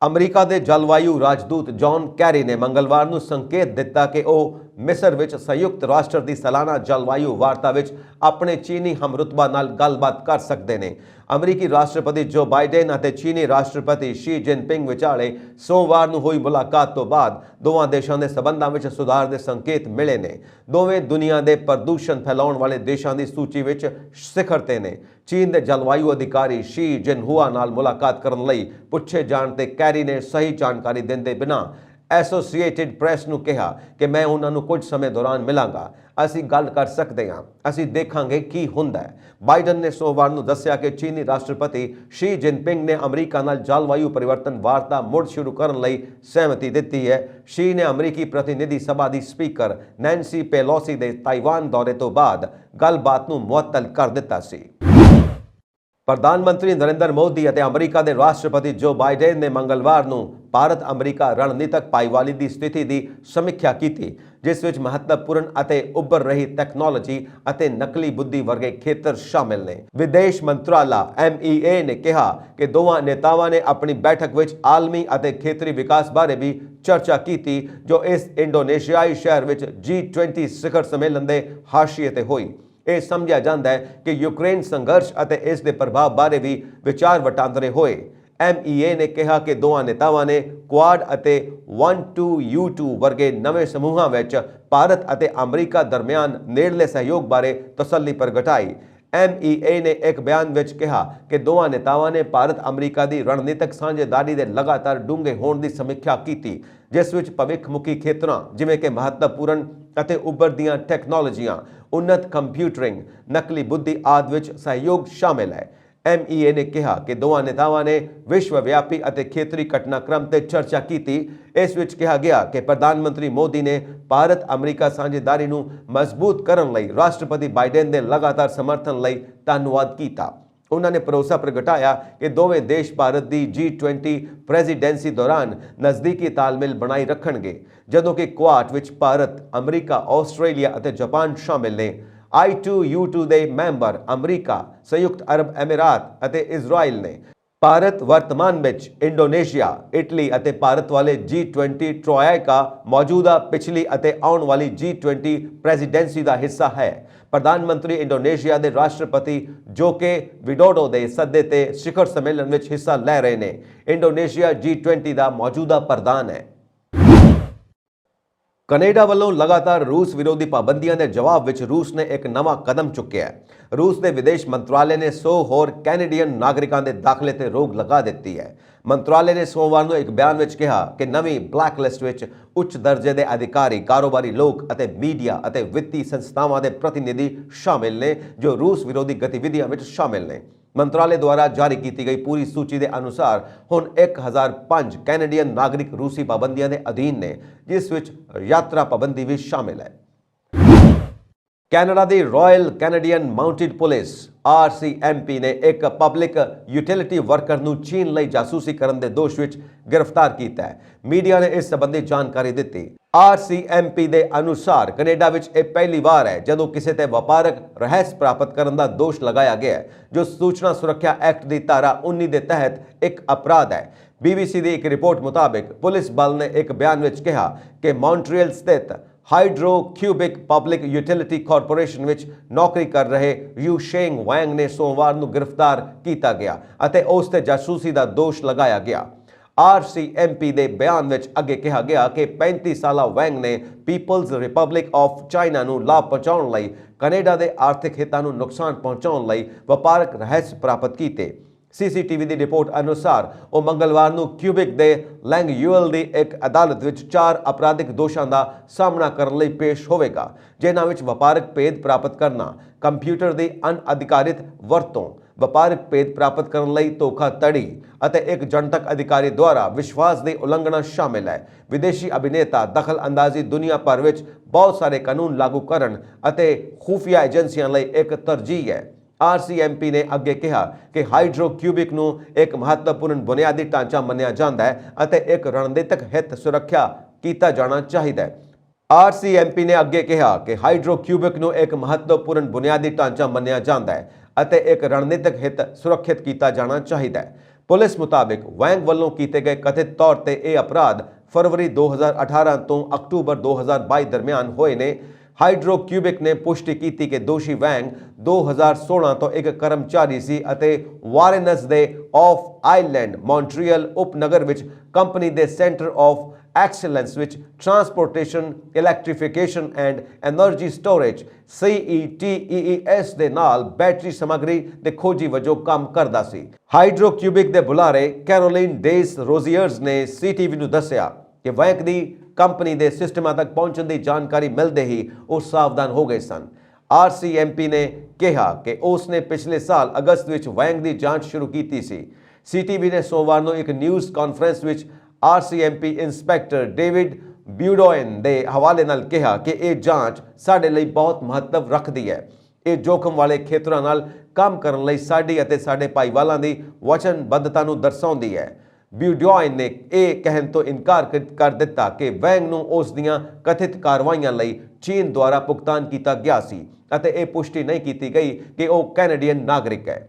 ਅਮਰੀਕਾ ਦੇ ਜਲਵਾਯੂ ਰਾਜਦੂਤ ਜੌਨ ਕੈਰੀ ਨੇ ਮੰਗਲਵਾਰ ਨੂੰ ਸੰਕੇਤ ਦਿੱਤਾ ਕਿ ਉਹ ਮਿਸਰ ਵਿੱਚ ਸੰਯੁਕਤ ਰਾਸ਼ਟਰ ਦੀ ਸਾਲਾਨਾ ਜਲਵਾਯੂ ਵਾਰਤਾ ਵਿੱਚ ਆਪਣੇ ਚੀਨੀ ਹਮਰੁਤਬਾ ਨਾਲ ਗੱਲਬਾਤ ਕਰ ਸਕਦੇ ਨੇ। ਅਮਰੀਕੀ ਰਾਸ਼ਟਰਪਤੀ ਜੋ ਬਾਈਡਨ ਅਤੇ ਚੀਨੀ ਰਾਸ਼ਟਰਪਤੀ ਸ਼ੀ ਜਿਨਪਿੰਗ ਵਿਚਾਲੇ ਸੋਮਵਾਰ ਨੂੰ ਹੋਈ ਮੁਲਾਕਾਤ ਤੋਂ ਬਾਅਦ ਦੋਵਾਂ ਦੇਸ਼ਾਂ ਦੇ ਸਬੰਧਾਂ ਵਿੱਚ ਸੁਧਾਰ ਦੇ ਸੰਕੇਤ ਮਿਲੇ ਨੇ। ਦੋਵੇਂ ਦੁਨੀਆ ਦੇ ਪ੍ਰਦੂਸ਼ਣ ਫੈਲਾਉਣ ਵਾਲੇ ਦੇਸ਼ਾਂ ਦੀ ਸੂਚੀ ਵਿੱਚ ਸਿਖਰ ਤੇ ਨੇ। ਚੀਨ ਦੇ ਜਲਵਾਯੂ ਅਧਿਕਾਰੀ ਸ਼ੀ ਜਿਨਹੁਆ ਨਾਲ ਮੁਲਾਕਾਤ ਕਰਨ ਲਈ ਪੁੱਛੇ ਜਾਣ ਤੇ ਕੈਰੀ ਨੇ ਸਹੀ ਜਾਣਕਾਰੀ ਦਿੰਦੇ ਬਿਨਾਂ ਐਸੋਸੀਏਟਿਡ ਪ੍ਰੈਸ ਨੂੰ ਕਿਹਾ ਕਿ ਮੈਂ ਉਹਨਾਂ ਨੂੰ ਕੁਝ ਸਮੇਂ ਦੌਰਾਨ ਮਿਲਾਂਗਾ। ਅਸੀਂ ਗੱਲ ਕਰ ਸਕਦੇ ਹਾਂ, ਅਸੀਂ ਦੇਖਾਂਗੇ ਕੀ ਹੁੰਦਾ ਹੈ। ਬਾਈਡਨ ਨੇ ਸੋਮਵਾਰ ਨੂੰ ਦੱਸਿਆ ਕਿ ਚੀਨੀ ਰਾਸ਼ਟਰਪਤੀ ਸ਼ੀ ਜਿਨਪਿੰਗ ਨੇ ਅਮਰੀਕਾ ਨਾਲ ਜਲਵਾਯੂ ਪਰਿਵਰਤਨ ਵਾਰਤਾ ਮੁੜ ਸ਼ੁਰੂ ਕਰਨ ਲਈ ਸਹਿਮਤੀ ਦਿੱਤੀ ਹੈ। ਸ਼ੀ ਨੇ ਅਮਰੀਕੀ ਪ੍ਰਤੀਨਿਧੀ ਸਭਾ ਦੀ ਸਪੀਕਰ ਨੈਂਸੀ ਪੈਲੋਸੀ ਦੇ ਤਾਈਵਾਨ ਦੌਰੇ ਤੋਂ ਬਾਅਦ ਗੱਲਬਾਤ ਨੂੰ ਮੁਅੱਤਲ ਕਰ ਦਿੱਤਾ ਸੀ। ਪ੍ਰਧਾਨ ਮੰਤਰੀ ਨਰਿੰਦਰ ਮੋਦੀ ਅਤੇ ਅਮਰੀਕਾ ਦੇ ਰਾਸ਼ਟਰਪਤੀ ਜੋ ਬਾਈਡਨ ਨੇ ਮੰਗਲਵਾਰ ਨੂੰ ਭਾਰਤ ਅਮਰੀਕਾ ਰਣਨੀਤਕ ਭਾਈਵਾਲੀ ਦੀ ਸਥਿਤੀ ਦੀ ਸਮੀਖਿਆ ਕੀਤੀ, ਜਿਸ ਵਿੱਚ ਮਹੱਤਵਪੂਰਨ ਅਤੇ ਉੱਭਰ ਰਹੀ ਟੈਕਨੋਲੋਜੀ ਅਤੇ ਨਕਲੀ ਬੁੱਧੀ ਵਰਗੇ ਖੇਤਰ ਸ਼ਾਮਿਲ ਨੇ। ਵਿਦੇਸ਼ ਮੰਤਰਾਲਾ MEA ਨੇ ਕਿਹਾ ਕਿ ਦੋਵਾਂ ਨੇਤਾਵਾਂ ਨੇ ਆਪਣੀ ਬੈਠਕ ਵਿੱਚ ਆਲਮੀ ਅਤੇ ਖੇਤਰੀ ਵਿਕਾਸ ਬਾਰੇ ਵੀ ਚਰਚਾ ਕੀਤੀ, ਜੋ ਇਸ ਇੰਡੋਨੇਸ਼ੀਆਈ ਸ਼ਹਿਰ ਵਿੱਚ G20 ਸਿਖਰ ਸੰਮੇਲਨ ਦੇ ਹਾਸ਼ੀਏ ਤੇ ਹੋਈ। ਇਹ ਸਮਝਿਆ ਜਾਂਦਾ ਹੈ ਕਿ ਯੂਕਰੇਨ ਸੰਘਰਸ਼ ਅਤੇ ਇਸ ਦੇ ਪ੍ਰਭਾਵ ਬਾਰੇ ਵੀ ਵਿਚਾਰ ਵਟਾਂਦਰੇ ਹੋਏ। MEA ਨੇ ਕਿਹਾ ਕਿ ਦੋਵਾਂ ਨੇਤਾਵਾਂ ਨੇ ਕੁਆਡ ਅਤੇ 12U2 ਵਰਗੇ ਨਵੇਂ ਸਮੂਹਾਂ ਵਿੱਚ ਭਾਰਤ ਅਤੇ ਅਮਰੀਕਾ ਦਰਮਿਆਨ ਨੇੜਲੇ ਸਹਿਯੋਗ ਬਾਰੇ ਤਸੱਲੀ ਪ੍ਰਗਟਾਈ। MEA ਨੇ ਇੱਕ ਬਿਆਨ ਵਿੱਚ ਕਿਹਾ ਕਿ ਦੋਵਾਂ ਨੇਤਾਵਾਂ ਨੇ ਭਾਰਤ ਅਮਰੀਕਾ ਦੀ ਰਣਨੀਤਕ ਸਾਂਝੇਦਾਰੀ ਦੇ ਲਗਾਤਾਰ ਡੂੰਘੇ ਹੋਣ ਦੀ ਸਮੀਖਿਆ ਕੀਤੀ, ਜਿਸ ਵਿੱਚ ਭਵਿੱਖਮੁਖੀ ਖੇਤਰਾਂ ਜਿਵੇਂ ਕਿ ਮਹੱਤਵਪੂਰਨ ਅਤੇ ਉੱਭਰਦੀਆਂ ਟੈਕਨੋਲੋਜੀਆਂ, ਉੱਨਤ ਕੰਪਿਊਟਰਿੰਗ, ਨਕਲੀ ਬੁੱਧੀ ਆਦਿ ਵਿੱਚ ਸਹਿਯੋਗ ਸ਼ਾਮਿਲ ਹੈ। MEA ਨੇ ਕਿਹਾ ਕਿ ਦੋਵਾਂ ਨੇਤਾਵਾਂ ਨੇ ਵਿਸ਼ਵ ਵਿਆਪੀ ਅਤੇ ਖੇਤਰੀ ਘਟਨਾਕ੍ਰਮ ਤੇ ਚਰਚਾ ਕੀਤੀ। ਇਸ ਵਿੱਚ ਕਿਹਾ ਗਿਆ ਕਿ ਪ੍ਰਧਾਨ ਮੰਤਰੀ ਮੋਦੀ ਨੇ ਭਾਰਤ ਅਮਰੀਕਾ ਸਾਂਝੇਦਾਰੀ ਨੂੰ ਮਜ਼ਬੂਤ ਕਰਨ ਲਈ ਰਾਸ਼ਟਰਪਤੀ ਬਾਈਡਨ ਦੇ ਲਗਾਤਾਰ ਸਮਰਥਨ ਲਈ ਧੰਨਵਾਦ ਕੀਤਾ। ਉਹਨਾਂ ਨੇ ਭਰੋਸਾ ਪ੍ਰਗਟਾਇਆ ਕਿ ਦੋਵੇਂ ਦੇਸ਼ ਭਾਰਤ ਦੀ G20 ਪ੍ਰੈਜ਼ੀਡੈਂਸੀ ਦੌਰਾਨ ਨਜ਼ਦੀਕੀ ਤਾਲਮੇਲ ਬਣਾਈ ਰੱਖਣਗੇ, ਜਦੋਂ ਕਿ ਕੁਆਡ ਵਿੱਚ ਭਾਰਤ, ਅਮਰੀਕਾ, ਆਸਟ੍ਰੇਲੀਆ ਅਤੇ ਜਾਪਾਨ ਸ਼ਾਮਿਲ ਨੇ। I2U2 ਦੇ ਮੈਂਬਰ ਅਮਰੀਕਾ, ਸੰਯੁਕਤ ਅਰਬ ਅਮੀਰਾਤ ਅਤੇ ਇਜ਼ਰਾਈਲ ਨੇ। ਭਾਰਤ ਵਰਤਮਾਨ ਵਿੱਚ ਇੰਡੋਨੇਸ਼ੀਆ, ਇਟਲੀ ਅਤੇ ਭਾਰਤ ਵਾਲੇ G20 ਟ੍ਰੋਇਕਾ ਮੌਜੂਦਾ, ਪਿਛਲੀ ਅਤੇ ਆਉਣ ਵਾਲੀ G20 ਪ੍ਰੈਜ਼ੀਡੈਂਸੀ ਦਾ ਹਿੱਸਾ ਹੈ। ਪ੍ਰਧਾਨ ਮੰਤਰੀ ਇੰਡੋਨੇਸ਼ੀਆ ਦੇ ਰਾਸ਼ਟਰਪਤੀ ਜੋਕੇ ਵਿਡੋਡੋ ਦੇ ਸੱਦੇ ਤੇ ਸਿਖਰ ਸੰਮੇਲਨ ਵਿੱਚ ਹਿੱਸਾ ਲੈ ਰਹੇ ਨੇ। ਇੰਡੋਨੇਸ਼ੀਆ G20 ਦਾ ਮੌਜੂਦਾ ਪ੍ਰਧਾਨ ਹੈ। ਕੈਨੇਡਾ ਵੱਲੋਂ ਲਗਾਤਾਰ ਰੂਸ ਵਿਰੋਧੀ ਪਾਬੰਦੀਆਂ ਦੇ ਜਵਾਬ ਵਿੱਚ ਰੂਸ ਨੇ ਇੱਕ ਨਵਾਂ ਕਦਮ ਚੁੱਕਿਆ ਹੈ। ਰੂਸ ਦੇ ਵਿਦੇਸ਼ ਮੰਤਰਾਲੇ ਨੇ 100 ਹੋਰ ਕੈਨੇਡੀਅਨ ਨਾਗਰਿਕਾਂ ਦੇ ਦਾਖਲੇ ਤੇ ਰੋਕ ਲਗਾ ਦਿੱਤੀ ਹੈ। ਮੰਤਰਾਲੇ ਨੇ ਸੋਮਵਾਰ ਨੂੰ ਇੱਕ ਬਿਆਨ ਵਿੱਚ ਕਿਹਾ ਕਿ ਨਵੀਂ ਬਲੈਕ ਲਿਸਟ ਵਿੱਚ ਉੱਚ ਦਰਜੇ ਦੇ ਅਧਿਕਾਰੀ, ਕਾਰੋਬਾਰੀ ਲੋਕ ਅਤੇ ਮੀਡੀਆ ਅਤੇ ਵਿੱਤੀ ਸੰਸਥਾਵਾਂ ਦੇ ਪ੍ਰਤੀਨਿਧੀ ਸ਼ਾਮਿਲ ਨੇ, ਜੋ ਰੂਸ ਵਿਰੋਧੀ ਗਤੀਵਿਧੀਆਂ ਵਿੱਚ ਸ਼ਾਮਿਲ ਨੇ। ਮੰਤਰਾਲੇ ਦੁਆਰਾ ਜਾਰੀ ਕੀਤੀ ਗਈ ਪੂਰੀ ਸੂਚੀ ਦੇ ਅਨੁਸਾਰ ਹੁਣ 1005 ਕੈਨੇਡੀਅਨ ਨਾਗਰਿਕ ਰੂਸੀ ਪਾਬੰਦੀਆਂ ਦੇ ਅਧੀਨ ਨੇ, ਜਿਸ ਵਿੱਚ ਯਾਤਰਾ ਪਾਬੰਦੀ ਵੀ ਸ਼ਾਮਿਲ ਹੈ। ਕੈਨੇਡਾ ਦੀ royal Canadian mounted police RCMP ਨੇ ਇੱਕ ਪਬਲਿਕ ਯੂਟਿਲਿਟੀ ਵਰਕਰ ਨੂੰ ਚੀਨ ਲਈ ਜਾਸੂਸੀ ਕਰਨ ਦੇ ਦੋਸ਼ ਵਿੱਚ ਗ੍ਰਿਫਤਾਰ ਕੀਤਾ ਹੈ। ਮੀਡੀਆ ਨੇ ਇਸ ਸੰਬੰਧੀ ਜਾਣਕਾਰੀ ਦਿੱਤੀ। RCMP ਦੇ ਅਨੁਸਾਰ ਕੈਨੇਡਾ ਵਿੱਚ ਇਹ ਪਹਿਲੀ ਵਾਰ ਹੈ ਜਦੋਂ ਕਿਸੇ ਤੇ ਵਪਾਰਕ ਰਹੱਸ ਪ੍ਰਾਪਤ ਕਰਨ ਦਾ ਦੋਸ਼ ਲਗਾਇਆ ਗਿਆ ਹੈ, ਜੋ ਸੂਚਨਾ ਸੁਰੱਖਿਆ ਐਕਟ ਦੀ ਧਾਰਾ 19 ਦੇ ਤਹਿਤ ਇੱਕ ਅਪਰਾਧ ਹੈ। BBC ਦੀ ਇੱਕ ਰਿਪੋਰਟ ਮੁਤਾਬਕ ਪੁਲਿਸ ਬਲ ਨੇ ਇੱਕ ਬਿਆਨ ਵਿੱਚ ਕਿਹਾ ਕਿ ਮੌਂਟਰੀਅਲ ਸਥਿਤ ਹਾਈਡਰੋਕਿਊਬਿਕ ਪਬਲਿਕ ਯੂਟਿਲਿਟੀ ਕਾਰਪੋਰੇਸ਼ਨ ਵਿੱਚ ਨੌਕਰੀ ਕਰ ਰਹੇ ਯੂ ਸ਼ੇਂਗ ਵੈਂਗ ਨੇ ਸੋਮਵਾਰ ਨੂੰ ਗ੍ਰਿਫਤਾਰ ਕੀਤਾ ਗਿਆ ਅਤੇ ਉਸ ਤੇ ਜਾਸੂਸੀ ਦਾ ਦੋਸ਼ ਲਗਾਇਆ ਗਿਆ। RCMP ਦੇ ਬਿਆਨ ਵਿੱਚ ਅੱਗੇ ਕਿਹਾ ਗਿਆ ਕਿ 35 ਸਾਲਾ ਵੈਂਗ ਨੇ ਪੀਪਲਜ਼ ਰਿਪਬਲਿਕ ਆਫ ਚਾਈਨਾ ਨੂੰ ਲਾਭ ਪਹੁੰਚਾਉਣ ਲਈ ਕੈਨੇਡਾ ਦੇ ਆਰਥਿਕ ਹਿੱਤਾਂ ਨੂੰ ਨੁਕਸਾਨ ਪਹੁੰਚਾਉਣ ਲਈ ਵਪਾਰਕ ਰਹੱਸ ਪ੍ਰਾਪਤ ਕੀਤੇ। CCTV ਦੀ ਰਿਪੋਰਟ ਅਨੁਸਾਰ ਉਹ ਮੰਗਲਵਾਰ ਨੂੰ ਕਿਊਬਿਕ ਦੇ ਲੈਂਗਯੂਅਲ ਦੀ ਇੱਕ ਅਦਾਲਤ ਵਿੱਚ 4 ਅਪਰਾਧਿਕ ਦੋਸ਼ਾਂ ਦਾ ਸਾਹਮਣਾ ਕਰਨ ਲਈ ਪੇਸ਼ ਹੋਵੇਗਾ, ਜਿਨ੍ਹਾਂ ਵਿੱਚ ਵਪਾਰਕ ਭੇਦ ਪ੍ਰਾਪਤ ਕਰਨਾ, ਕੰਪਿਊਟਰ ਦੀ ਅਣਅਧਿਕਾਰਿਤ ਵਰਤੋਂ, ਵਪਾਰਕ ਭੇਦ ਪ੍ਰਾਪਤ ਕਰਨ ਲਈ ਧੋਖਾਧੜੀ ਅਤੇ ਇੱਕ ਜਨਤਕ ਅਧਿਕਾਰੀ ਦੁਆਰਾ ਵਿਸ਼ਵਾਸ ਦੀ ਉਲੰਘਣਾ ਸ਼ਾਮਿਲ ਹੈ। ਵਿਦੇਸ਼ੀ ਅਭਿਨੇਤਾ ਦਖਲ ਅੰਦਾਜ਼ੀ ਦੁਨੀਆ ਭਰ ਵਿੱਚ ਬਹੁਤ ਸਾਰੇ ਕਾਨੂੰਨ ਲਾਗੂ ਕਰਨ ਅਤੇ ਖੁਫੀਆ ਏਜੰਸੀਆਂ ਲਈ ਇੱਕ ਤਰਜੀਹ ਹੈ। RCMP ਨੇ ਅੱਗੇ ਕਿਹਾ ਕਿ ਹਾਈਡਰੋਕਿਊਬਿਕ ਨੂੰ ਇੱਕ ਮਹੱਤਵਪੂਰਨ ਬੁਨਿਆਦੀ ਢਾਂਚਾ ਮੰਨਿਆ ਜਾਂਦਾ ਹੈ ਅਤੇ ਇੱਕ ਰਣਨੀਤਿਕ ਹਿੱਤ ਸੁਰੱਖਿਆ ਕੀਤਾ ਜਾਣਾ ਚਾਹੀਦਾ ਹੈ। RCMP ਨੇ ਅੱਗੇ ਕਿਹਾ ਕਿ ਹਾਈਡਰੋਕਿਊਬਿਕ ਨੂੰ ਇੱਕ ਮਹੱਤਵਪੂਰਨ ਬੁਨਿਆਦੀ ਢਾਂਚਾ ਮੰਨਿਆ ਜਾਂਦਾ ਹੈ ਅਤੇ ਇੱਕ ਰਣਨੀਤਿਕ ਹਿੱਤ ਸੁਰੱਖਿਅਤ ਕੀਤਾ ਜਾਣਾ ਚਾਹੀਦਾ ਹੈ। ਪੁਲਿਸ ਮੁਤਾਬਿਕ ਵੈਂਗ ਵੱਲੋਂ ਕੀਤੇ ਗਏ ਕਥਿਤ ਤੌਰ ਤੇ ਇਹ ਅਪਰਾਧ ਫਰਵਰੀ 2018 ਤੋਂ ਅਕਤੂਬਰ 2022 ਦਰਮਿਆਨ ਹੋਏ ਨੇ। ਹਾਈਡਰੋਕਿਊਬਿਕ ਨੇ ਪੁਸ਼ਟੀ ਕੀਤੀ ਕਿ ਦੋਸ਼ੀ ਵੈਂਗ 2016 ਤੋਂ ਇੱਕ ਕਰਮਚਾਰੀ ਸੀ ਅਤੇ ਵਾਰਨਸ ਦੇ ਆਫ ਆਈਲੈਂਡ ਮੌਂਟਰੀਅਲ ਉਪਨਗਰ ਵਿੱਚ ਕੰਪਨੀ ਦੇ ਸੈਂਟਰ ਆਫ ਐਕਸਲੈਂਸ ਵਿੱਚ transportation, electrification and energy storage CETES ਦੇ ਨਾਲ ਬੈਟਰੀ ਸਮੱਗਰੀ ਦੇ ਖੋਜੀ ਵਜੋਂ ਕੰਮ ਕਰਦਾ ਸੀ। ਹਾਈਡਰੋਕਿਊਬਿਕ ਦੇ ਬੁਲਾਰੇ ਕੈਰੋਲਿਨ ਡੇਸ ਰੋਜ਼ੀਅਰਜ਼ ਨੇ CTV ਨੂੰ ਦੱਸਿਆ ਕਿ ਵੈਂਗ ਦੀ ਕੰਪਨੀ ਦੇ ਸਿਸਟਮਾਂ ਤੱਕ ਪਹੁੰਚਣ ਦੀ ਜਾਣਕਾਰੀ ਮਿਲਦੇ ਹੀ ਉਹ ਸਾਵਧਾਨ ਹੋ ਗਏ ਸਨ। RCMP ਨੇ ਕਿਹਾ ਕਿ ਉਸ ਨੇ ਪਿਛਲੇ ਸਾਲ ਅਗਸਤ ਵਿੱਚ ਵੈਂਗ ਦੀ ਜਾਂਚ ਸ਼ੁਰੂ ਕੀਤੀ ਸੀ। CTV ਨੇ ਸੋਮਵਾਰ ਨੂੰ ਇੱਕ ਨਿਊਜ਼ ਕਾਨਫਰੰਸ ਵਿੱਚ RCMP ਇੰਸਪੈਕਟਰ ਡੇਵਿਡ ਬਿਊਡੋਇਨ ਦੇ ਹਵਾਲੇ ਨਾਲ ਕਿਹਾ ਕਿ ਇਹ ਜਾਂਚ ਸਾਡੇ ਲਈ ਬਹੁਤ ਮਹੱਤਵ ਰੱਖਦੀ ਹੈ। ਇਹ ਜੋਖਮ ਵਾਲੇ ਖੇਤਰਾਂ ਨਾਲ ਕੰਮ ਕਰਨ ਲਈ ਸਾਡੀ ਅਤੇ ਸਾਡੇ ਭਾਈਵਾਲਾਂ ਦੀ ਵਚਨਬੱਧਤਾ ਨੂੰ ਦਰਸਾਉਂਦੀ ਹੈ। ਬਿਊਡੋਇਨ ਨੇ ਇਹ ਕਹਿਣ ਤੋਂ ਇਨਕਾਰ ਕਰ ਦਿੱਤਾ ਕਿ ਵੈਂਗ ਨੂੰ ਉਸ ਦੀਆਂ ਕਥਿਤ ਕਾਰਵਾਈਆਂ ਲਈ ਚੀਨ ਦੁਆਰਾ ਭੁਗਤਾਨ ਕੀਤਾ ਗਿਆ ਸੀ ਅਤੇ ਇਹ ਪੁਸ਼ਟੀ ਨਹੀਂ ਕੀਤੀ ਗਈ ਕਿ ਉਹ ਕੈਨੇਡੀਅਨ ਨਾਗਰਿਕ ਹੈ।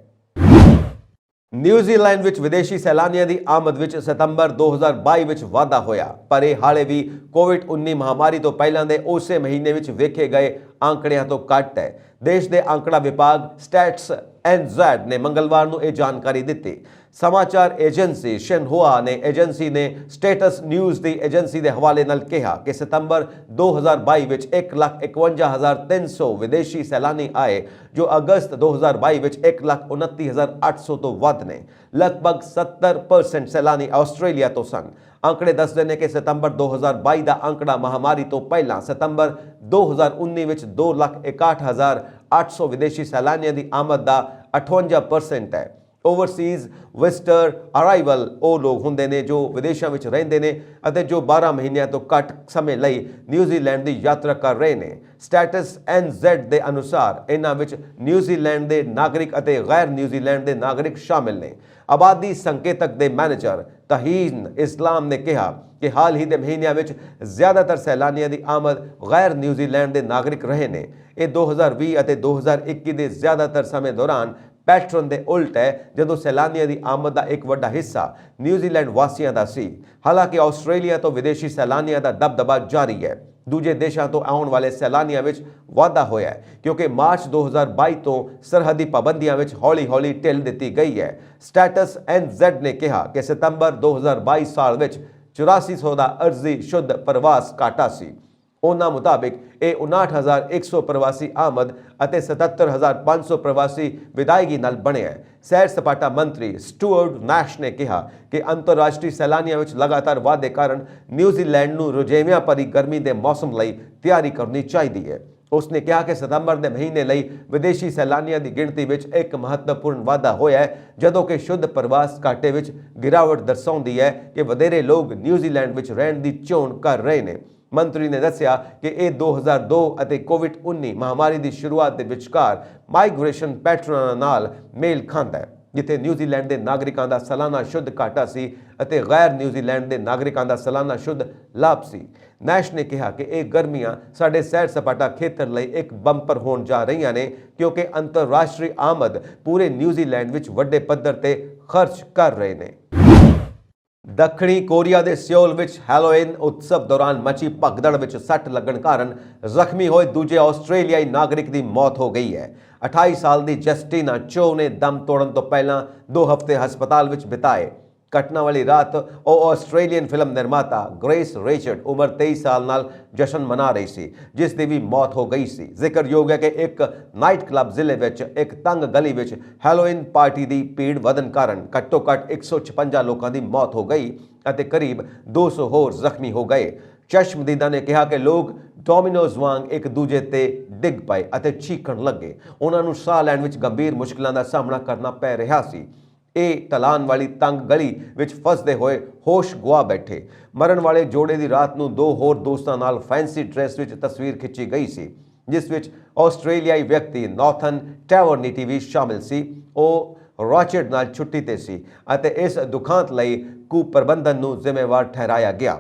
ਨਿਊਜ਼ੀਲੈਂਡ ਵਿੱਚ ਵਿਦੇਸ਼ੀ ਸੈਲਾਨੀਆਂ ਦੀ ਆਮਦ ਵਿੱਚ ਸਤੰਬਰ 2022 ਵਿੱਚ ਵਾਧਾ ਹੋਇਆ, ਪਰ ਇਹ ਹਾਲੇ ਵੀ ਕੋਵਿਡ-19 ਮਹਾਮਾਰੀ ਤੋਂ ਪਹਿਲਾਂ ਦੇ ਉਸੇ ਮਹੀਨੇ ਵਿੱਚ ਵੇਖੇ ਗਏ ਆંકੜਿਆਂ ਤੋਂ ਘੱਟ ਹੈ। ਦੇਸ਼ ਦੇ ਆંકੜਾ ਵਿਭਾਗ ਸਟੈਟਸ NZ ਨੇ ਮੰਗਲਵਾਰ ਨੂੰ ਇਹ ਜਾਣਕਾਰੀ ਦਿੱਤੀ। ਸਮਾਚਾਰ ਏਜੰਸੀ ਸ਼ਿਨਹੁਆ ਨੇ ਏਜੰਸੀ ਨੇ ਸਟੇਟਸ ਨਿਊਜ਼ ਦੀ ਏਜੰਸੀ ਦੇ ਹਵਾਲੇ ਨਾਲ ਕਿਹਾ ਕਿ ਸਤੰਬਰ 2022 ਵਿੱਚ 1,51,300 ਵਿਦੇਸ਼ੀ ਸੈਲਾਨੀ ਆਏ, ਜੋ ਅਗਸਤ 2022 ਵਿੱਚ 1,29,800 ਤੋਂ ਵੱਧ ਨੇ। ਲਗਭਗ 70% ਸੈਲਾਨੀ ਆਸਟ੍ਰੇਲੀਆ ਤੋਂ ਸਨ। ਆંકੜੇ ਦੱਸਦੇ ਨੇ ਕਿ ਸਤੰਬਰ 2022 ਦਾ ਆંકੜਾ ਮਹਾਮਾਰੀ ਤੋਂ ਪਹਿਲਾਂ ਸਤੰਬਰ 2019 ਵਿੱਚ 2,61,800 ਵਿਦੇਸ਼ੀ ਸੈਲਾਨੀਆਂ ਦੀ ਆਮਦ ਦਾ 58% ਹੈ। ਓਵਰਸੀਜ਼ ਵਿਜ਼ਟਰ ਅਰਾਈਵਲ ਉਹ ਲੋਕ ਹੁੰਦੇ ਨੇ ਜੋ ਵਿਦੇਸ਼ਾਂ ਵਿੱਚ ਰਹਿੰਦੇ ਨੇ ਅਤੇ ਜੋ 12 ਮਹੀਨਿਆਂ ਤੋਂ ਘੱਟ ਸਮੇਂ ਲਈ ਨਿਊਜ਼ੀਲੈਂਡ ਦੀ ਯਾਤਰਾ ਕਰ ਰਹੇ ਨੇ। ਸਟੇਟਸ NZ ਦੇ ਅਨੁਸਾਰ ਇਹਨਾਂ ਵਿੱਚ ਨਿਊਜ਼ੀਲੈਂਡ ਦੇ ਨਾਗਰਿਕ ਅਤੇ ਗੈਰ ਨਿਊਜ਼ੀਲੈਂਡ ਦੇ ਨਾਗਰਿਕ ਸ਼ਾਮਿਲ ਨੇ। ਆਬਾਦੀ ਸੰਕੇਤਕ ਦੇ ਮੈਨੇਜਰ ਤਹੀਨ ਇਸਲਾਮ ਨੇ ਕਿਹਾ ਕਿ ਹਾਲ ਹੀ ਦੇ ਮਹੀਨਿਆਂ ਵਿੱਚ ਜ਼ਿਆਦਾਤਰ ਸੈਲਾਨੀਆਂ ਦੀ ਆਮਦ ਗੈਰ ਨਿਊਜ਼ੀਲੈਂਡ ਦੇ ਨਾਗਰਿਕ ਰਹੇ ਨੇ। ਇਹ 2020 ਅਤੇ 2021 ਦੇ ਜ਼ਿਆਦਾਤਰ ਸਮੇਂ ਦੌਰਾਨ ਪੈਟਰਨ ਦੇ ਉਲਟ ਹੈ, ਜਦੋਂ ਸੈਲਾਨੀਆਂ ਦੀ ਆਮਦ ਦਾ ਇੱਕ ਵੱਡਾ ਹਿੱਸਾ ਨਿਊਜ਼ੀਲੈਂਡ ਵਾਸੀਆਂ ਦਾ ਸੀ। ਹਾਲਾਂਕਿ ਆਸਟ੍ਰੇਲੀਆ ਤੋਂ ਵਿਦੇਸ਼ੀ ਸੈਲਾਨੀਆਂ ਦਾ ਦਬਦਬਾ ਜਾਰੀ ਹੈ। ਦੂਜੇ ਦੇਸ਼ਾਂ ਤੋਂ ਆਉਣ ਵਾਲੇ ਸੈਲਾਨੀਆਂ ਵਿੱਚ ਵਾਧਾ ਹੋਇਆ ਹੈ ਕਿਉਂਕਿ ਮਾਰਚ 2022 ਤੋਂ ਸਰਹੱਦੀ ਪਾਬੰਦੀਆਂ ਵਿੱਚ ਹੌਲੀ-ਹੌਲੀ ਢਿੱਲ ਦਿੱਤੀ ਗਈ ਹੈ। ਸਟੇਟਸ NZ ਨੇ ਕਿਹਾ ਕਿ ਸਤੰਬਰ 2022 ਸਾਲ ਵਿੱਚ 8400 ਦਾ ਅਰਜ਼ੀ ਸ਼ੁੱਧ ਪ੍ਰਵਾਸ ਘਾਟਾ ਸੀ। ਉਹਨਾਂ ਮੁਤਾਬਿਕ ਇਹ 59,100 ਪ੍ਰਵਾਸੀ ਆਮਦ ਅਤੇ 77,500 ਪ੍ਰਵਾਸੀ ਵਿਦਾਇਗੀ ਨਾਲ ਬਣਿਆ ਹੈ। ਸੈਰ ਸਪਾਟਾ ਮੰਤਰੀ ਸਟੂਅਰਟ ਨੈਸ਼ ਨੇ ਕਿਹਾ ਕਿ ਅੰਤਰਰਾਸ਼ਟਰੀ ਸੈਲਾਨੀਆਂ ਵਿੱਚ ਲਗਾਤਾਰ ਵਾਧੇ ਕਾਰਨ ਨਿਊਜ਼ੀਲੈਂਡ ਨੂੰ ਰੁਝੇਵਿਆਂ ਭਰੀ ਗਰਮੀ ਦੇ ਮੌਸਮ ਲਈ ਤਿਆਰੀ ਕਰਨੀ ਚਾਹੀਦੀ ਹੈ। ਉਸਨੇ ਕਿਹਾ ਕਿ ਸਤੰਬਰ ਦੇ ਮਹੀਨੇ ਲਈ ਵਿਦੇਸ਼ੀ ਸੈਲਾਨੀਆਂ ਦੀ ਗਿਣਤੀ ਵਿੱਚ ਇੱਕ ਮਹੱਤਵਪੂਰਨ ਵਾਧਾ ਹੋਇਆ ਹੈ, ਜਦੋਂ ਕਿ ਸ਼ੁੱਧ ਪ੍ਰਵਾਸ ਘਾਟੇ ਵਿੱਚ ਗਿਰਾਵਟ ਦਰਸਾਉਂਦੀ ਹੈ ਕਿ ਵਧੇਰੇ ਲੋਕ ਨਿਊਜ਼ੀਲੈਂਡ ਵਿੱਚ ਰਹਿਣ ਦੀ ਚੋਣ ਕਰ ਰਹੇ ਨੇ। ਮੰਤਰੀ ਨੇ ਦੱਸਿਆ ਕਿ ਇਹ 2002 ਅਤੇ ਕੋਵਿਡ-19 ਮਹਾਮਾਰੀ ਦੀ ਸ਼ੁਰੂਆਤ ਦੇ ਵਿਚਕਾਰ ਮਾਈਗ੍ਰੇਸ਼ਨ ਪੈਟਰਨਾਂ ਨਾਲ ਮੇਲ ਖਾਂਦਾ ਹੈ, ਜਿੱਥੇ ਨਿਊਜ਼ੀਲੈਂਡ ਦੇ ਨਾਗਰਿਕਾਂ ਦਾ ਸਾਲਾਨਾ ਸ਼ੁੱਧ ਘਾਟਾ ਸੀ ਅਤੇ ਗੈਰ ਨਿਊਜ਼ੀਲੈਂਡ ਦੇ ਨਾਗਰਿਕਾਂ ਦਾ ਸਾਲਾਨਾ ਸ਼ੁੱਧ ਲਾਭ ਸੀ। ਨੈਸ਼ ਨੇ ਕਿਹਾ ਕਿ ਇਹ ਗਰਮੀਆਂ ਸਾਡੇ ਸੈਰ ਸਪਾਟਾ ਖੇਤਰ ਲਈ ਇੱਕ ਬੰਪਰ ਹੋਣ ਜਾ ਰਹੀਆਂ ਨੇ ਕਿਉਂਕਿ ਅੰਤਰਰਾਸ਼ਟਰੀ ਆਮਦ ਪੂਰੇ ਨਿਊਜ਼ੀਲੈਂਡ ਵਿੱਚ ਵੱਡੇ ਪੱਧਰ ਤੇ ਖਰਚ ਕਰ ਰਹੇ ਨੇ। ਦੱਖਣੀ ਕੋਰੀਆ ਦੇ ਸਿਓਲ ਵਿੱਚ ਹੈਲੋਇਨ ਉਤਸਵ ਦੌਰਾਨ ਮਚੀ ਭਗਦੜ ਵਿੱਚ ਸੱਟ ਲੱਗਣ ਕਾਰਨ ਜ਼ਖਮੀ ਹੋਏ ਦੂਜੇ ਆਸਟ੍ਰੇਲੀਆਈ ਨਾਗਰਿਕ ਦੀ ਮੌਤ ਹੋ ਗਈ ਹੈ। 28 ਸਾਲ ਦੀ ਜਸਟਿਨਾ ਚੋ ਨੇ ਦਮ ਤੋੜਨ ਤੋਂ ਪਹਿਲਾਂ 2 ਹਫ਼ਤੇ ਹਸਪਤਾਲ ਵਿੱਚ ਬਿਤਾਏ। ਘਟਨਾ ਵਾਲੀ ਰਾਤ ਉਹ ਆਸਟ੍ਰੇਲੀਅਨ ਫਿਲਮ ਨਿਰਮਾਤਾ ਗ੍ਰੇਸ ਰਿਚਰਡ ਉਮਰ 23 ਸਾਲ ਨਾਲ ਜਸ਼ਨ ਮਨਾ ਰਹੀ ਸੀ, ਜਿਸ ਦੀ ਵੀ ਮੌਤ ਹੋ ਗਈ ਸੀ। ਜ਼ਿਕਰਯੋਗ ਹੈ ਕਿ ਇੱਕ ਨਾਈਟ ਕਲੱਬ ਜ਼ਿਲ੍ਹੇ ਵਿੱਚ ਇੱਕ ਤੰਗ ਗਲੀ ਵਿੱਚ ਹੈਲੋਇਨ ਪਾਰਟੀ ਦੀ ਭੀੜ ਵਧਣ ਕਾਰਨ ਘੱਟੋ ਘੱਟ 156 ਲੋਕਾਂ ਦੀ ਮੌਤ ਹੋ ਗਈ ਅਤੇ ਕਰੀਬ 200 ਹੋਰ ਜ਼ਖਮੀ ਹੋ ਗਏ। ਚਸ਼ਮਦੀਦਾਂ ਨੇ ਕਿਹਾ ਕਿ ਲੋਕ ਡੋਮੀਨੋਜ਼ ਵਾਂਗ ਇੱਕ ਦੂਜੇ ਤੇ ਡਿੱਗ ਪਏ ਅਤੇ ਚੀਕਣ ਲੱਗੇ। ਉਹਨਾਂ ਨੂੰ ਸਾਹ ਲੈਣ ਵਿੱਚ ਗੰਭੀਰ ਮੁਸ਼ਕਲਾਂ ਦਾ ਸਾਹਮਣਾ ਕਰਨਾ ਪੈ ਰਿਹਾ ਸੀ। ਇਹ ਢਲਾਨ ਵਾਲੀ ਤੰਗ ਗਲੀ ਵਿੱਚ ਫਸਦੇ ਹੋਏ ਹੋਸ਼ ਗੁਆ ਬੈਠੇ। ਮਰਨ ਵਾਲੇ ਜੋੜੇ ਦੀ ਰਾਤ ਨੂੰ ਦੋ ਹੋਰ ਦੋਸਤਾਂ ਨਾਲ ਫੈਂਸੀ ਡਰੈਸ ਵਿੱਚ ਤਸਵੀਰ ਖਿੱਚੀ ਗਈ ਸੀ, ਜਿਸ ਵਿੱਚ ਆਸਟ੍ਰੇਲੀਆਈ ਵਿਅਕਤੀ ਨੌਥਨ ਟੈਵਰਨੀਟੀ ਵੀ ਸ਼ਾਮਿਲ ਸੀ। ਉਹ ਰੌਚਰਡ ਨਾਲ ਛੁੱਟੀ ਤੇ ਸੀ ਅਤੇ ਇਸ ਦੁਖਾਂਤ ਲਈ ਕੁਪ੍ਰਬੰਧਨ ਨੂੰ ਜ਼ਿੰਮੇਵਾਰ ਠਹਿਰਾਇਆ ਗਿਆ।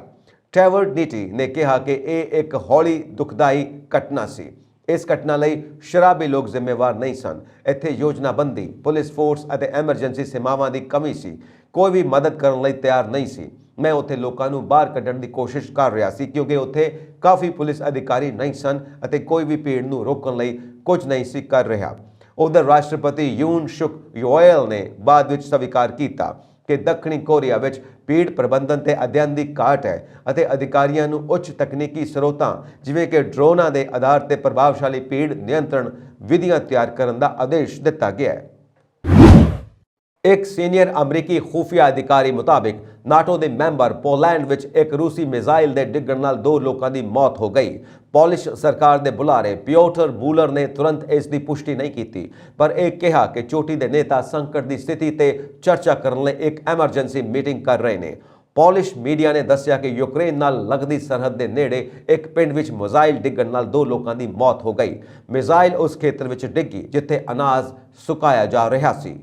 ਟੈਵਰਨੀਟੀ ਨੇ ਕਿਹਾ ਕਿ ਇਹ ਇੱਕ ਹੌਲੀ ਦੁਖਦਾਈ ਘਟਨਾ ਸੀ। ਇਸ ਘਟਨਾ ਲਈ ਸ਼ਰਾਬੀ ਲੋਕ ਜ਼ਿੰਮੇਵਾਰ ਨਹੀਂ ਸਨ। ਇੱਥੇ ਯੋਜਨਾਬੰਦੀ, ਪੁਲਿਸ ਫੋਰਸ ਅਤੇ ਐਮਰਜੈਂਸੀ ਸੇਵਾਵਾਂ ਦੀ ਕਮੀ ਸੀ। ਕੋਈ ਵੀ ਮਦਦ ਕਰਨ ਲਈ ਤਿਆਰ ਨਹੀਂ ਸੀ। ਮੈਂ ਉੱਥੇ ਲੋਕਾਂ ਨੂੰ ਬਾਹਰ ਕੱਢਣ ਦੀ ਕੋਸ਼ਿਸ਼ ਕਰ ਰਿਹਾ ਸੀ ਕਿਉਂਕਿ ਉੱਥੇ ਕਾਫੀ ਪੁਲਿਸ ਅਧਿਕਾਰੀ ਨਹੀਂ ਸਨ ਅਤੇ ਕੋਈ ਵੀ ਭੀੜ ਨੂੰ ਰੋਕਣ ਲਈ ਕੁਝ ਨਹੀਂ ਸੀ ਕਰ ਰਿਹਾ। ਉਧਰ ਰਾਸ਼ਟਰਪਤੀ ਯੂਨ ਸੁਕ ਯੋਏਲ ਨੇ ਬਾਅਦ ਵਿੱਚ ਸਵੀਕਾਰ ਕੀਤਾ ਕਿ ਦੱਖਣੀ ਕੋਰੀਆ ਵਿੱਚ ਭੀੜ ਪ੍ਰਬੰਧਨ ਤੇ ਅਧਿਐਨ ਦੀ ਘਾਟ ਹੈ ਅਤੇ ਅਧਿਕਾਰੀਆਂ ਨੂੰ ਉੱਚ ਤਕਨੀਕੀ ਸਰੋਤਾਂ ਜਿਵੇਂ ਕਿ ਡਰੋਨਾਂ ਦੇ ਆਧਾਰ ਤੇ ਪ੍ਰਭਾਵਸ਼ਾਲੀ ਭੀੜ ਨਿਯੰਤਰਣ ਵਿਧੀਆਂ ਤਿਆਰ ਕਰਨ ਦਾ ਆਦੇਸ਼ ਦਿੱਤਾ ਗਿਆ ਹੈ। ਇੱਕ ਸੀਨੀਅਰ ਅਮਰੀਕੀ ਖੁਫੀਆ ਅਧਿਕਾਰੀ ਮੁਤਾਬਿਕ ਨਾਟੋ ਦੇ ਮੈਂਬਰ ਪੋਲੈਂਡ ਵਿੱਚ ਇੱਕ ਰੂਸੀ ਮਿਜ਼ਾਈਲ ਦੇ ਡਿੱਗਣ ਨਾਲ 2 ਲੋਕਾਂ ਦੀ ਮੌਤ ਹੋ ਗਈ। ਪੋਲਿਸ਼ ਸਰਕਾਰ ਦੇ ਬੁਲਾਰੇ ਪਿਓਟਰ ਬੂਲਰ ਨੇ ਤੁਰੰਤ ਇਸ ਦੀ ਪੁਸ਼ਟੀ ਨਹੀਂ ਕੀਤੀ, ਪਰ ਇਹ ਕਿਹਾ ਕਿ ਚੋਟੀ ਦੇ ਨੇਤਾ ਸੰਕਟ ਦੀ ਸਥਿਤੀ ਤੇ ਚਰਚਾ ਕਰਨ ਲਈ ਇੱਕ ਐਮਰਜੈਂਸੀ ਮੀਟਿੰਗ ਕਰ ਰਹੇ ਨੇ। ਪੋਲਿਸ਼ ਮੀਡੀਆ ਨੇ ਦੱਸਿਆ ਕਿ ਯੂਕਰੇਨ ਨਾਲ ਲੱਗਦੀ ਸਰਹੱਦ ਦੇ ਨੇੜੇ ਇੱਕ ਪਿੰਡ ਵਿੱਚ ਮਿਜ਼ਾਈਲ ਡਿੱਗਣ ਨਾਲ 2 ਲੋਕਾਂ ਦੀ ਮੌਤ ਹੋ ਗਈ। ਮਿਜ਼ਾਈਲ ਉਸ ਖੇਤਰ ਵਿੱਚ ਡਿੱਗੀ ਜਿੱਥੇ ਅਨਾਜ ਸੁਕਾਇਆ ਜਾ ਰਿਹਾ ਸੀ।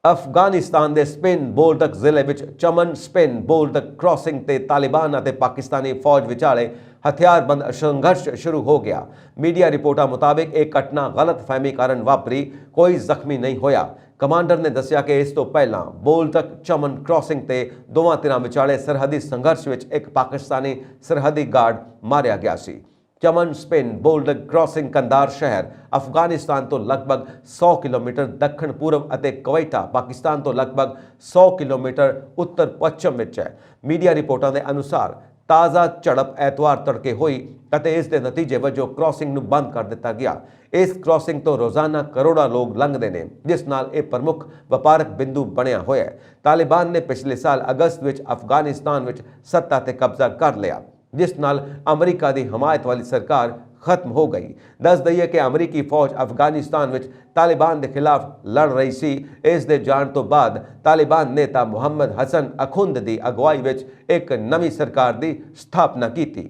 ਅਫਗਾਨਿਸਤਾਨ ਦੇ ਸਪਿਨ ਬੋਲਟਕ ਜ਼ਿਲ੍ਹੇ ਵਿੱਚ ਚਮਨ ਸਪਿਨ ਬੋਲਟਕ ਕ੍ਰਾਸਿੰਗ ਤੇ ਤਾਲਿਬਾਨ ਅਤੇ ਪਾਕਿਸਤਾਨੀ ਫੌਜ ਵਿਚਾਲੇ ਹਥਿਆਰਬੰਦ ਸੰਘਰਸ਼ ਸ਼ੁਰੂ ਹੋ ਗਿਆ। ਮੀਡੀਆ ਰਿਪੋਰਟਾਂ ਮੁਤਾਬਿਕ ਇਹ ਘਟਨਾ ਗਲਤਫਹਿਮੀ ਕਾਰਨ ਵਾਪਰੀ। ਕੋਈ ਜ਼ਖਮੀ ਨਹੀਂ ਹੋਇਆ। ਕਮਾਂਡਰ ਨੇ ਦੱਸਿਆ ਕਿ ਇਸ ਤੋਂ ਪਹਿਲਾਂ ਬੋਲਟਕ ਚਮਨ ਕ੍ਰਾਸਿੰਗ ਤੇ ਦੋਵਾਂ ਧਿਰਾਂ ਵਿਚਾਲੇ ਸਰਹੱਦੀ ਸੰਘਰਸ਼ ਵਿੱਚ ਇੱਕ ਪਾਕਿਸਤਾਨੀ ਸਰਹੱਦੀ ਗਾਰਡ ਮਾਰਿਆ ਗਿਆ ਸੀ। ਚਮਨ ਸਪਿਨ ਬੋਲਟਕ ਕ੍ਰਾਸਿੰਗ ਕੰਦਾਰ ਸ਼ਹਿਰ ਅਫਗਾਨਿਸਤਾਨ ਤੋਂ ਲਗਭਗ 100 ਕਿਲੋਮੀਟਰ ਦੱਖਣ ਪੂਰਬ ਅਤੇ ਕੁਵੈਤਾ ਪਾਕਿਸਤਾਨ ਤੋਂ ਲਗਭਗ 100 ਕਿਲੋਮੀਟਰ ਉੱਤਰ ਪੱਛਮ ਵਿੱਚ ਹੈ। ਮੀਡੀਆ ਰਿਪੋਰਟਾਂ ਦੇ ਅਨੁਸਾਰ ਤਾਜ਼ਾ ਝੜਪ ਐਤਵਾਰ ਤੜਕੇ ਹੋਈ ਅਤੇ ਇਸ ਦੇ ਨਤੀਜੇ ਵਜੋਂ ਕ੍ਰਾਸਿੰਗ ਨੂੰ ਬੰਦ ਕਰ ਦਿੱਤਾ ਗਿਆ। ਇਸ ਕ੍ਰਾਸਿੰਗ ਤੋਂ ਰੋਜ਼ਾਨਾ ਕਰੋੜਾਂ ਲੋਕ ਲੰਘਦੇ ਨੇ, ਜਿਸ ਨਾਲ ਇਹ ਪ੍ਰਮੁੱਖ ਵਪਾਰਕ ਬਿੰਦੂ ਬਣਿਆ ਹੋਇਆ ਹੈ। ਤਾਲਿਬਾਨ ਨੇ ਪਿਛਲੇ ਸਾਲ ਅਗਸਤ ਵਿੱਚ ਅਫਗਾਨਿਸਤਾਨ ਵਿੱਚ ਸੱਤਾ ਤੇ ਕਬਜ਼ਾ ਕਰ ਲਿਆ, ਜਿਸ ਨਾਲ ਅਮਰੀਕਾ ਦੀ ਹਮਾਇਤ ਵਾਲੀ ਸਰਕਾਰ ਖਤਮ ਹੋ ਗਈ। ਦੱਸ ਦਈਏ ਕਿ ਅਮਰੀਕੀ ਫੌਜ ਅਫਗਾਨਿਸਤਾਨ ਵਿੱਚ ਤਾਲਿਬਾਨ ਦੇ ਖਿਲਾਫ ਲੜ ਰਹੀ ਸੀ। ਇਸ ਦੇ ਜਾਣ ਤੋਂ ਬਾਅਦ ਤਾਲਿਬਾਨ ਨੇਤਾ ਮੁਹੰਮਦ ਹਸਨ ਅਖੁੰਦ ਦੀ ਅਗਵਾਈ ਵਿੱਚ ਇੱਕ ਨਵੀਂ ਸਰਕਾਰ ਦੀ ਸਥਾਪਨਾ ਕੀਤੀ।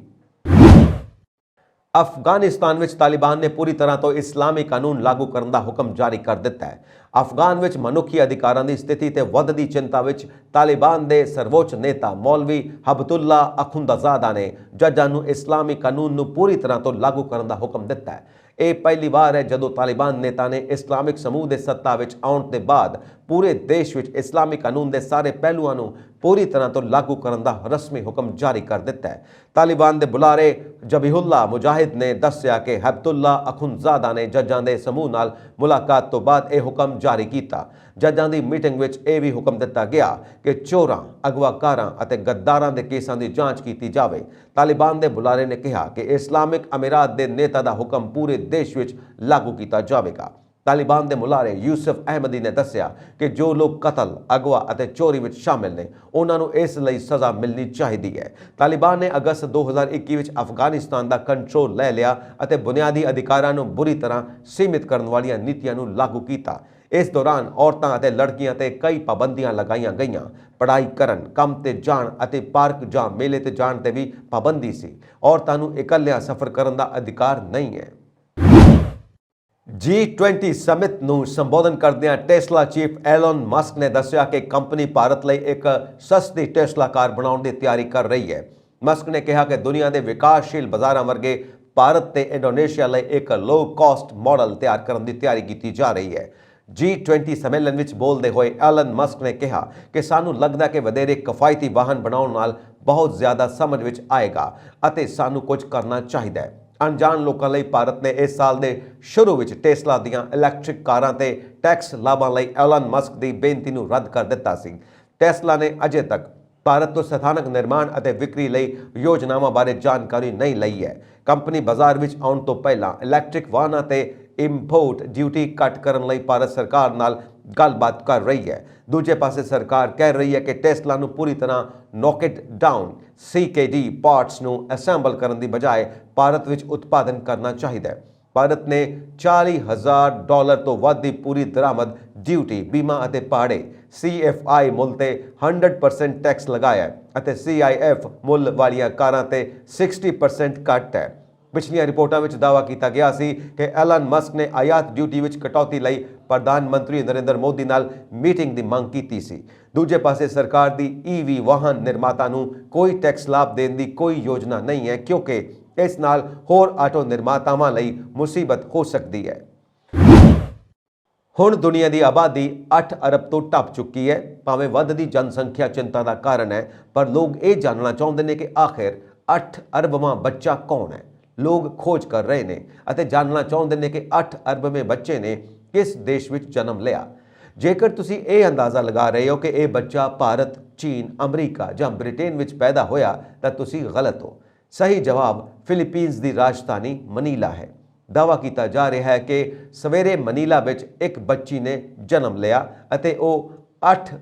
ਅਫਗਾਨਿਸਤਾਨ ਵਿੱਚ ਤਾਲਿਬਾਨ ਨੇ ਪੂਰੀ ਤਰ੍ਹਾਂ ਤੋਂ ਇਸਲਾਮੀ ਕਾਨੂੰਨ ਲਾਗੂ ਕਰਨ ਦਾ ਹੁਕਮ ਜਾਰੀ ਕਰ ਦਿੱਤਾ ਹੈ। ਅਫਗਾਨ ਵਿੱਚ ਮਨੁੱਖੀ ਅਧਿਕਾਰਾਂ ਦੀ ਸਥਿਤੀ ਤੇ ਵੱਧਦੀ ਚਿੰਤਾ ਵਿੱਚ ਤਾਲਿਬਾਨ ਦੇ ਸਰਵੋੱਚ ਨੇਤਾ ਮੌਲਵੀ ਹਬਤੁੱਲਾ ਅਖੁੰਦਜ਼ਾਦਾ ਨੇ ਜੱਜਾਂ ਨੂੰ ਇਸਲਾਮੀ ਕਾਨੂੰਨ ਨੂੰ ਪੂਰੀ ਤਰ੍ਹਾਂ ਤੋਂ ਲਾਗੂ ਕਰਨ ਦਾ ਹੁਕਮ ਦਿੱਤਾ ਹੈ। ਇਹ ਪਹਿਲੀ ਵਾਰ ਹੈ ਜਦੋਂ ਤਾਲਿਬਾਨ ਨੇਤਾ ਨੇ ਇਸਲਾਮਿਕ ਸਮੂਹ ਦੇ ਸੱਤਾ ਵਿੱਚ ਆਉਣ ਤੋਂ ਬਾਅਦ ਪੂਰੇ ਦੇਸ਼ ਵਿੱਚ ਇਸਲਾਮੀ ਕਾਨੂੰਨ ਦੇ ਸਾਰੇ ਪਹਿਲੂਆਂ ਨੂੰ ਪੂਰੀ ਤਰ੍ਹਾਂ ਤੋਂ ਲਾਗੂ ਕਰਨ ਦਾ ਰਸਮੀ ਹੁਕਮ ਜਾਰੀ ਕਰ ਦਿੱਤਾ ਹੈ। ਤਾਲਿਬਾਨ ਦੇ ਬੁਲਾਰੇ ਜ਼ਬੀਹੁੱਲਾ ਮੁਜਾਹਿਦ ਨੇ ਦੱਸਿਆ ਕਿ ਹਬਤੁੱਲਾ ਅਖੁੰਦਜ਼ਾਦਾ ਨੇ ਜੱਜਾਂ ਦੇ ਸਮੂਹ ਨਾਲ ਮੁਲਾਕਾਤ ਤੋਂ ਬਾਅਦ ਇਹ ਹੁਕਮ ਜਾਰੀ ਕੀਤਾ। ਜੱਜਾਂ ਦੀ ਮੀਟਿੰਗ ਵਿੱਚ ਇਹ ਵੀ ਹੁਕਮ ਦਿੱਤਾ ਗਿਆ ਕਿ ਚੋਰਾਂ, ਅਗਵਾਕਾਰਾਂ ਅਤੇ ਗੱਦਾਰਾਂ ਦੇ ਕੇਸਾਂ ਦੀ ਜਾਂਚ ਕੀਤੀ ਜਾਵੇ। ਤਾਲਿਬਾਨ ਦੇ ਬੁਲਾਰੇ ਨੇ ਕਿਹਾ ਕਿ ਇਸਲਾਮਿਕ ਅਮੀਰਾਤ ਦੇ ਨੇਤਾ ਦਾ ਹੁਕਮ ਪੂਰੇ ਦੇਸ਼ ਵਿੱਚ ਲਾਗੂ ਕੀਤਾ ਜਾਵੇਗਾ। ਤਾਲਿਬਾਨ ਦੇ ਮੁਲਾਰੇ ਯੂਸਫ ਅਹਿਮਦੀ ਨੇ ਦੱਸਿਆ ਕਿ ਜੋ ਲੋਕ ਕਤਲ, ਅਗਵਾ ਅਤੇ ਚੋਰੀ ਵਿੱਚ ਸ਼ਾਮਿਲ ਨੇ ਉਹਨਾਂ ਨੂੰ ਇਸ ਲਈ ਸਜ਼ਾ ਮਿਲਣੀ ਚਾਹੀਦੀ ਹੈ। ਤਾਲਿਬਾਨ ਨੇ ਅਗਸਤ 2021 ਵਿੱਚ ਅਫਗਾਨਿਸਤਾਨ ਦਾ ਕੰਟਰੋਲ ਲੈ ਲਿਆ ਅਤੇ ਬੁਨਿਆਦੀ ਅਧਿਕਾਰਾਂ ਨੂੰ ਬੁਰੀ ਤਰ੍ਹਾਂ ਸੀਮਿਤ ਕਰਨ ਵਾਲੀਆਂ ਨੀਤੀਆਂ ਨੂੰ ਲਾਗੂ ਕੀਤਾ। ਇਸ ਦੌਰਾਨ ਔਰਤਾਂ ਅਤੇ ਲੜਕੀਆਂ ਤੇ ਕਈ ਪਾਬੰਦੀਆਂ ਲਗਾਈਆਂ ਗਈਆਂ। ਪੜ੍ਹਾਈ ਕਰਨ, ਕੰਮ ਤੇ ਜਾਣ ਅਤੇ ਪਾਰਕ ਜਾਂ ਮੇਲੇ ਤੇ ਜਾਣ ਤੇ ਵੀ ਪਾਬੰਦੀ ਸੀ। ਔਰਤਾਂ ਨੂੰ ਇਕੱਲਿਆਂ ਸਫ਼ਰ ਕਰਨ ਦਾ ਅਧਿਕਾਰ ਨਹੀਂ ਹੈ। G20 ਸਮਿਟ ਨੂੰ ਸੰਬੋਧਨ ਕਰਦਿਆਂ ਟੈਸਲਾ ਚੀਫ ਐਲਨ ਮਸਕ ਨੇ ਦੱਸਿਆ ਕਿ ਕੰਪਨੀ ਭਾਰਤ ਲਈ ਇੱਕ ਸਸਤੀ ਟੈਸਲਾ ਕਾਰ ਬਣਾਉਣ ਦੀ ਤਿਆਰੀ ਕਰ ਰਹੀ ਹੈ। ਮਸਕ ਨੇ ਕਿਹਾ ਕਿ ਦੁਨੀਆ ਦੇ ਵਿਕਾਸਸ਼ੀਲ ਬਾਜ਼ਾਰਾਂ ਵਰਗੇ ਭਾਰਤ ਤੇ ਇੰਡੋਨੇਸ਼ੀਆ ਲਈ ਇੱਕ ਲੋ ਕਾਸਟ ਮਾਡਲ ਤਿਆਰ ਕਰਨ ਦੀ ਤਿਆਰੀ ਕੀਤੀ ਜਾ ਰਹੀ ਹੈ। G20 ਸੰਮੇਲਨ ਵਿੱਚ ਬੋਲਦੇ ਹੋਏ ਐਲਨ ਮਸਕ ਨੇ ਕਿਹਾ ਕਿ ਸਾਨੂੰ ਲੱਗਦਾ ਕਿ ਵਧੇਰੇ ਕਿਫਾਇਤੀ ਵਾਹਨ ਬਣਾਉਣ ਨਾਲ ਬਹੁਤ ਜ਼ਿਆਦਾ ਸਮਝ ਵਿੱਚ ਆਏਗਾ ਅਤੇ ਸਾਨੂੰ ਕੁਝ ਕਰਨਾ ਚਾਹੀਦਾ ਹੈ। ਅਣਜਾਣ ਲੋਕਾਂ ਲਈ ਭਾਰਤ ਨੇ ਇਸ ਸਾਲ ਦੇ ਸ਼ੁਰੂ ਵਿੱਚ ਟੈਸਲਾ ਦੀਆਂ ਇਲੈਕਟ੍ਰਿਕ ਕਾਰਾਂ ਤੇ ਟੈਕਸ ਲਾਭਾਂ ਲਈ ਐਲਨ ਮਸਕ ਦੀ ਬੇਨਤੀ ਨੂੰ ਰੱਦ ਕਰ ਦਿੱਤਾ ਸੀ। ਟੈਸਲਾ ਨੇ ਅਜੇ ਤੱਕ ਭਾਰਤ ਤੋਂ ਸਥਾਨਕ ਨਿਰਮਾਣ ਅਤੇ ਵਿਕਰੀ ਲਈ ਯੋਜਨਾਵਾਂ ਬਾਰੇ ਜਾਣਕਾਰੀ ਨਹੀਂ ਲਈ ਹੈ। ਕੰਪਨੀ ਬਾਜ਼ਾਰ ਵਿੱਚ ਆਉਣ ਤੋਂ ਪਹਿਲਾਂ ਇਲੈਕਟ੍ਰਿਕ ਵਾਹਨਾਂ ਤੇ ਇੰਪੋਰਟ ਡਿਊਟੀ ਘੱਟ ਕਰਨ ਲਈ ਭਾਰਤ ਸਰਕਾਰ ਨਾਲ ਗੱਲਬਾਤ ਕਰ ਰਹੀ ਹੈ। ਦੂਜੇ ਪਾਸੇ ਸਰਕਾਰ ਕਹਿ ਰਹੀ ਹੈ ਕਿ ਟੈਸਲਾ ਨੂੰ ਪੂਰੀ ਤਰ੍ਹਾਂ ਨੌਕ ਇਟ ਡਾਊਨ CKD ਪਾਰਟਸ ਨੂੰ ਅਸੈਂਬਲ ਕਰਨ ਦੀ ਬਜਾਏ ਭਾਰਤ ਵਿੱਚ ਉਤਪਾਦਨ ਕਰਨਾ ਚਾਹੀਦਾ ਹੈ। ਭਾਰਤ ਨੇ $40,000 ਤੋਂ ਵੱਧ ਦੀ ਪੂਰੀ ਦਰਾਮਦ ਡਿਊਟੀ, ਬੀਮਾ ਅਤੇ ਭਾੜੇ CFI ਮੁੱਲ ਤੇ 100% ਟੈਕਸ ਲਗਾਇਆ ਹੈ ਅਤੇ CIF ਮੁੱਲ ਵਾਲੀਆਂ ਕਾਰਾਂ ਤੇ 60% ਕੱਟ ਹੈ। ਪਿਛਲੀਆਂ ਰਿਪੋਰਟਾਂ ਵਿੱਚ ਦਾਅਵਾ ਕੀਤਾ ਗਿਆ ਸੀ ਕਿ ਐਲਨ ਮਸਕ ਨੇ ਆਯਾਤ ਡਿਊਟੀ ਵਿੱਚ ਕਟੌਤੀ ਲਈ ਪ੍ਰਧਾਨ ਮੰਤਰੀ ਨਰਿੰਦਰ ਮੋਦੀ ਨਾਲ ਮੀਟਿੰਗ ਦੀ ਮੰਗ ਕੀਤੀ ਸੀ। ਦੂਜੇ ਪਾਸੇ ਸਰਕਾਰ ਦੀ EV ਵਾਹਨ ਨਿਰਮਾਤਾ ਨੂੰ ਕੋਈ ਟੈਕਸ ਲਾਭ ਦੇਣ ਦੀ ਕੋਈ ਯੋਜਨਾ ਨਹੀਂ ਹੈ, ਕਿਉਂਕਿ ਇਸ ਨਾਲ ਹੋਰ ਆਟੋ ਨਿਰਮਾਤਾਵਾਂ ਲਈ ਮੁਸੀਬਤ ਹੋ ਸਕਦੀ ਹੈ। ਹੁਣ ਦੁਨੀਆ ਦੀ ਆਬਾਦੀ 8 ਅਰਬ ਤੋਂ ਟੱਪ ਚੁੱਕੀ ਹੈ। ਭਾਵੇਂ ਵੱਧਦੀ ਜਨਸੰਖਿਆ ਚਿੰਤਾ ਦਾ ਕਾਰਨ ਹੈ, ਪਰ ਲੋਕ ਇਹ ਜਾਣਨਾ ਚਾਹੁੰਦੇ ਨੇ ਕਿ ਆਖਿਰ 8 ਅਰਬਵਾਂ ਬੱਚਾ ਕੌਣ ਹੈ। ਲੋਕ ਖੋਜ ਕਰ ਰਹੇ ਨੇ ਅਤੇ ਜਾਣਨਾ ਚਾਹੁੰਦੇ ਨੇ ਕਿ 8 ਅਰਬਵੇਂ ਬੱਚੇ ਨੇ ਕਿਸ ਦੇਸ਼ ਵਿੱਚ ਜਨਮ ਲਿਆ। ਜੇਕਰ ਤੁਸੀਂ ਇਹ ਅੰਦਾਜ਼ਾ ਲਗਾ ਰਹੇ ਹੋ ਕਿ ਇਹ ਬੱਚਾ ਭਾਰਤ, ਚੀਨ, ਅਮਰੀਕਾ ਜਾਂ ਬ੍ਰਿਟੇਨ ਵਿੱਚ ਪੈਦਾ ਹੋਇਆ ਤਾਂ ਤੁਸੀਂ ਗਲਤ ਹੋ। ਸਹੀ ਜਵਾਬ ਫਿਲੀਪੀਨਜ਼ ਦੀ ਰਾਜਧਾਨੀ ਮਨੀਲਾ ਹੈ। ਦਾਅਵਾ ਕੀਤਾ ਜਾ ਰਿਹਾ ਹੈ ਕਿ ਸਵੇਰੇ ਮਨੀਲਾ ਵਿੱਚ ਇੱਕ ਬੱਚੀ ਨੇ ਜਨਮ ਲਿਆ ਅਤੇ ਉਹ 8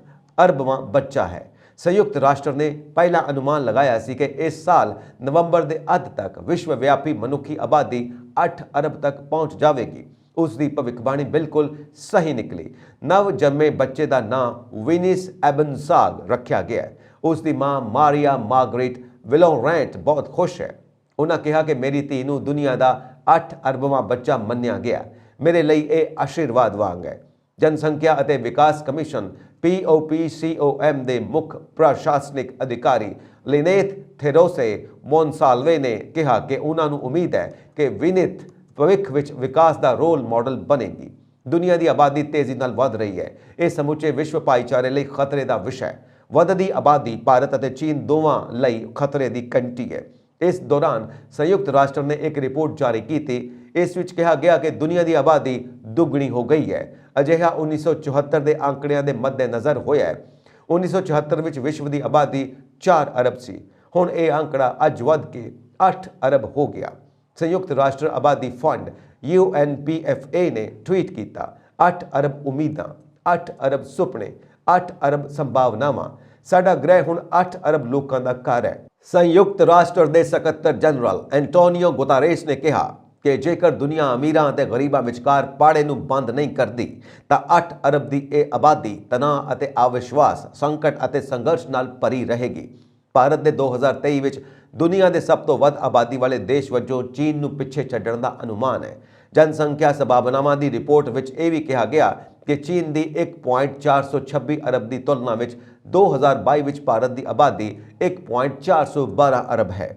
ਅਰਬਵਾਂ ਬੱਚਾ ਹੈ। ਸੰਯੁਕਤ ਰਾਸ਼ਟਰ ਨੇ ਪਹਿਲਾ ਅਨੁਮਾਨ ਲਗਾਇਆ ਸੀ ਕਿ ਇਸ ਸਾਲ ਨਵੰਬਰ ਦੇ ਅੱਧ ਤੱਕ ਵਿਸ਼ਵ ਵਿਆਪੀ ਮਨੁੱਖੀ ਆਬਾਦੀ 8 ਅਰਬ ਤੱਕ ਪਹੁੰਚ ਜਾਵੇਗੀ। ਉਸ ਦੀ ਭਵਿੱਖਬਾਣੀ ਬਿਲਕੁਲ ਸਹੀ ਨਿਕਲੀ। ਨਵ ਜੰਮੇ ਬੱਚੇ ਦਾ ਨਾਂ ਵਿਨਿਸ ਐਬਨਸਾਗ ਰੱਖਿਆ ਗਿਆ ਹੈ। ਉਸ ਦੀ ਮਾਂ ਮਾਰੀਆ ਮਾਰਗਰੇਟ ਵਿਲੋਰੈਂਟ ਬਹੁਤ ਖੁਸ਼ ਹੈ। ਉਹਨਾਂ ਕਿਹਾ ਕਿ ਮੇਰੀ ਧੀ ਨੂੰ ਦੁਨੀਆ ਦਾ 8 ਅਰਬਵਾਂ ਬੱਚਾ ਮੰਨਿਆ ਗਿਆ। ਮੇਰੇ ਲਈ ਇਹ ਆਸ਼ੀਰਵਾਦ ਵਾਂਗ ਹੈ। ਜਨਸੰਖਿਆ ਅਤੇ ਵਿਕਾਸ ਕਮਿਸ਼ਨ POPCOM ਦੇ ਮੁੱਖ ਪ੍ਰਸ਼ਾਸਨਿਕ ਅਧਿਕਾਰੀ ਲਿਨੇਥ ਥੇਰੋਸੇ ਮੋਨਸਾਲਵੇ ਨੇ ਕਿਹਾ ਕਿ ਉਹਨਾਂ ਨੂੰ ਉਮੀਦ ਹੈ ਕਿ ਵਿਨਿਤ ਭਵਿੱਖ ਵਿੱਚ ਵਿਕਾਸ ਦਾ ਰੋਲ ਮਾਡਲ ਬਣੇਗੀ। ਦੁਨੀਆ ਦੀ ਆਬਾਦੀ ਤੇਜ਼ੀ ਨਾਲ ਵਧ ਰਹੀ ਹੈ। ਇਹ ਸਮੁੱਚੇ ਵਿਸ਼ਵ ਭਾਈਚਾਰੇ ਲਈ ਖਤਰੇ ਦਾ ਵਿਸ਼ਾ ਹੈ। ਵਧਦੀ ਆਬਾਦੀ ਭਾਰਤ ਅਤੇ ਚੀਨ ਦੋਵਾਂ ਲਈ ਖਤਰੇ ਦੀ ਘੰਟੀ ਹੈ। ਇਸ ਦੌਰਾਨ ਸੰਯੁਕਤ ਰਾਸ਼ਟਰ ਨੇ ਇੱਕ ਰਿਪੋਰਟ ਜਾਰੀ ਕੀਤੀ। ਇਸ ਵਿੱਚ ਕਿਹਾ ਗਿਆ ਕਿ ਦੁਨੀਆ ਦੀ ਆਬਾਦੀ ਦੁੱਗਣੀ ਹੋ ਗਈ ਹੈ। ਅਜਿਹਾ 1974 ਦੇ ਅੰਕੜਿਆਂ ਦੇ ਮੱਦੇਨਜ਼ਰ ਹੋਇਆ ਹੈ। 1974 ਵਿੱਚ ਵਿਸ਼ਵ ਦੀ ਆਬਾਦੀ 4 ਅਰਬ ਸੀ। ਹੁਣ ਇਹ ਅੰਕੜਾ ਅੱਜ ਵੱਧ ਕੇ 8 ਅਰਬ ਹੋ ਗਿਆ। ਸੰਯੁਕਤ ਰਾਸ਼ਟਰ ਆਬਾਦੀ ਫੰਡ UNPFA ਨੇ ਟਵੀਟ ਕੀਤਾ, 8 ਅਰਬ ਉਮੀਦਾਂ, 8 ਅਰਬ ਸੁਪਨੇ, 8 ਅਰਬ ਸੰਭਾਵਨਾਵਾਂ। ਸਾਡਾ ਗ੍ਰਹਿ ਹੁਣ 8 ਅਰਬ ਲੋਕਾਂ ਦਾ ਘਰ ਹੈ। ਸੰਯੁਕਤ ਰਾਸ਼ਟਰ ਦੇ ਸਕੱਤਰ ਜਨਰਲ ਐਂਟੋਨੀਓ ਗੁਤਾਰੇਸ ਨੇ ਕਿਹਾ ਕਿ ਜੇਕਰ ਦੁਨੀਆ ਅਮੀਰਾਂ ਅਤੇ ਗਰੀਬਾਂ ਵਿਚਕਾਰ ਪਾੜੇ ਨੂੰ ਬੰਦ ਨਹੀਂ ਕਰਦੀ ਤਾਂ 8 ਅਰਬ ਦੀ ਇਹ ਆਬਾਦੀ ਤਣਾਅ ਅਤੇ ਅਵਿਸ਼ਵਾਸ, ਸੰਕਟ ਅਤੇ ਸੰਘਰਸ਼ ਨਾਲ ਭਰੀ ਰਹੇਗੀ। ਭਾਰਤ ਦੇ 2023 ਵਿੱਚ ਦੁਨੀਆ ਦੇ ਸਭ ਤੋਂ ਵੱਧ ਆਬਾਦੀ ਵਾਲੇ ਦੇਸ਼ ਵਜੋਂ ਚੀਨ ਨੂੰ ਪਿੱਛੇ ਛੱਡਣ ਦਾ ਅਨੁਮਾਨ ਹੈ। ਜਨਸੰਖਿਆ ਸੰਭਾਵਨਾਵਾਂ ਦੀ ਰਿਪੋਰਟ ਵਿੱਚ ਇਹ ਵੀ ਕਿਹਾ ਗਿਆ ਕਿ ਚੀਨ ਦੀ 1.426 ਅਰਬ ਦੀ ਤੁਲਨਾ ਵਿੱਚ 2022 ਵਿੱਚ ਭਾਰਤ ਦੀ ਆਬਾਦੀ 1.412 ਅਰਬ ਹੈ।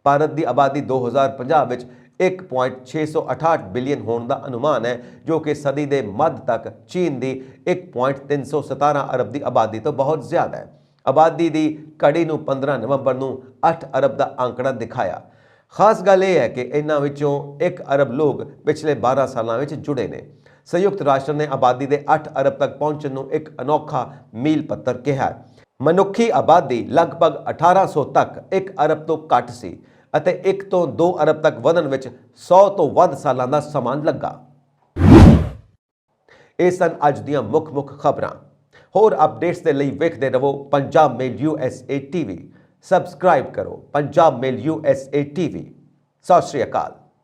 ਭਾਰਤ ਦੀ ਆਬਾਦੀ 2050 ਵਿੱਚ 1.668 ਬਿਲੀਅਨ ਹੋਣ ਦਾ ਅਨੁਮਾਨ ਹੈ, ਜੋ ਕਿ ਸਦੀ ਦੇ ਮੱਧ ਤੱਕ ਚੀਨ ਦੀ 1.317 ਅਰਬ ਦੀ ਆਬਾਦੀ ਤੋਂ ਬਹੁਤ ਜ਼ਿਆਦਾ ਹੈ। ਆਬਾਦੀ ਦੀ ਕੜੀ ਨੂੰ 15 ਨਵੰਬਰ ਨੂੰ 8 ਅਰਬ ਦਾ ਅੰਕੜਾ ਦਿਖਾਇਆ। ਖਾਸ ਗੱਲ ਇਹ ਹੈ ਕਿ ਇਹਨਾਂ ਵਿੱਚੋਂ 1 ਅਰਬ ਲੋਕ ਪਿਛਲੇ 12 ਸਾਲਾਂ ਵਿੱਚ ਜੁੜੇ ਨੇ। ਸੰਯੁਕਤ ਰਾਸ਼ਟਰ ਨੇ ਆਬਾਦੀ ਦੇ 8 ਅਰਬ ਤੱਕ ਪਹੁੰਚਣ ਨੂੰ ਇੱਕ ਅਨੋਖਾ ਮੀਲ ਪੱਥਰ ਕਿਹਾ। ਮਨੁੱਖੀ ਆਬਾਦੀ ਲਗਭਗ 1800 ਤੱਕ 1 ਅਰਬ ਤੋਂ ਘੱਟ ਸੀ ਅਤੇ 1 ਤੋਂ 2 ਅਰਬ ਤੱਕ ਵਧਣ ਵਿੱਚ 100 ਤੋਂ ਵੱਧ ਸਾਲਾਂ ਦਾ ਸਮਾਂ ਲੱਗਾ। ਇਹ ਸਨ ਅੱਜ ਦੀਆਂ ਮੁੱਖ ਖਬਰਾਂ। ਹੋਰ ਅਪਡੇਟਸ ਦੇ ਲਈ ਵੇਖਦੇ ਰਹੋ ਪੰਜਾਬ ਮੇਲ USA TV। ਸਬਸਕ੍ਰਾਈਬ ਕਰੋ ਪੰਜਾਬ ਮੇਲ USA TV। ਸਤਿ ਸ਼੍ਰੀ ਅਕਾਲ।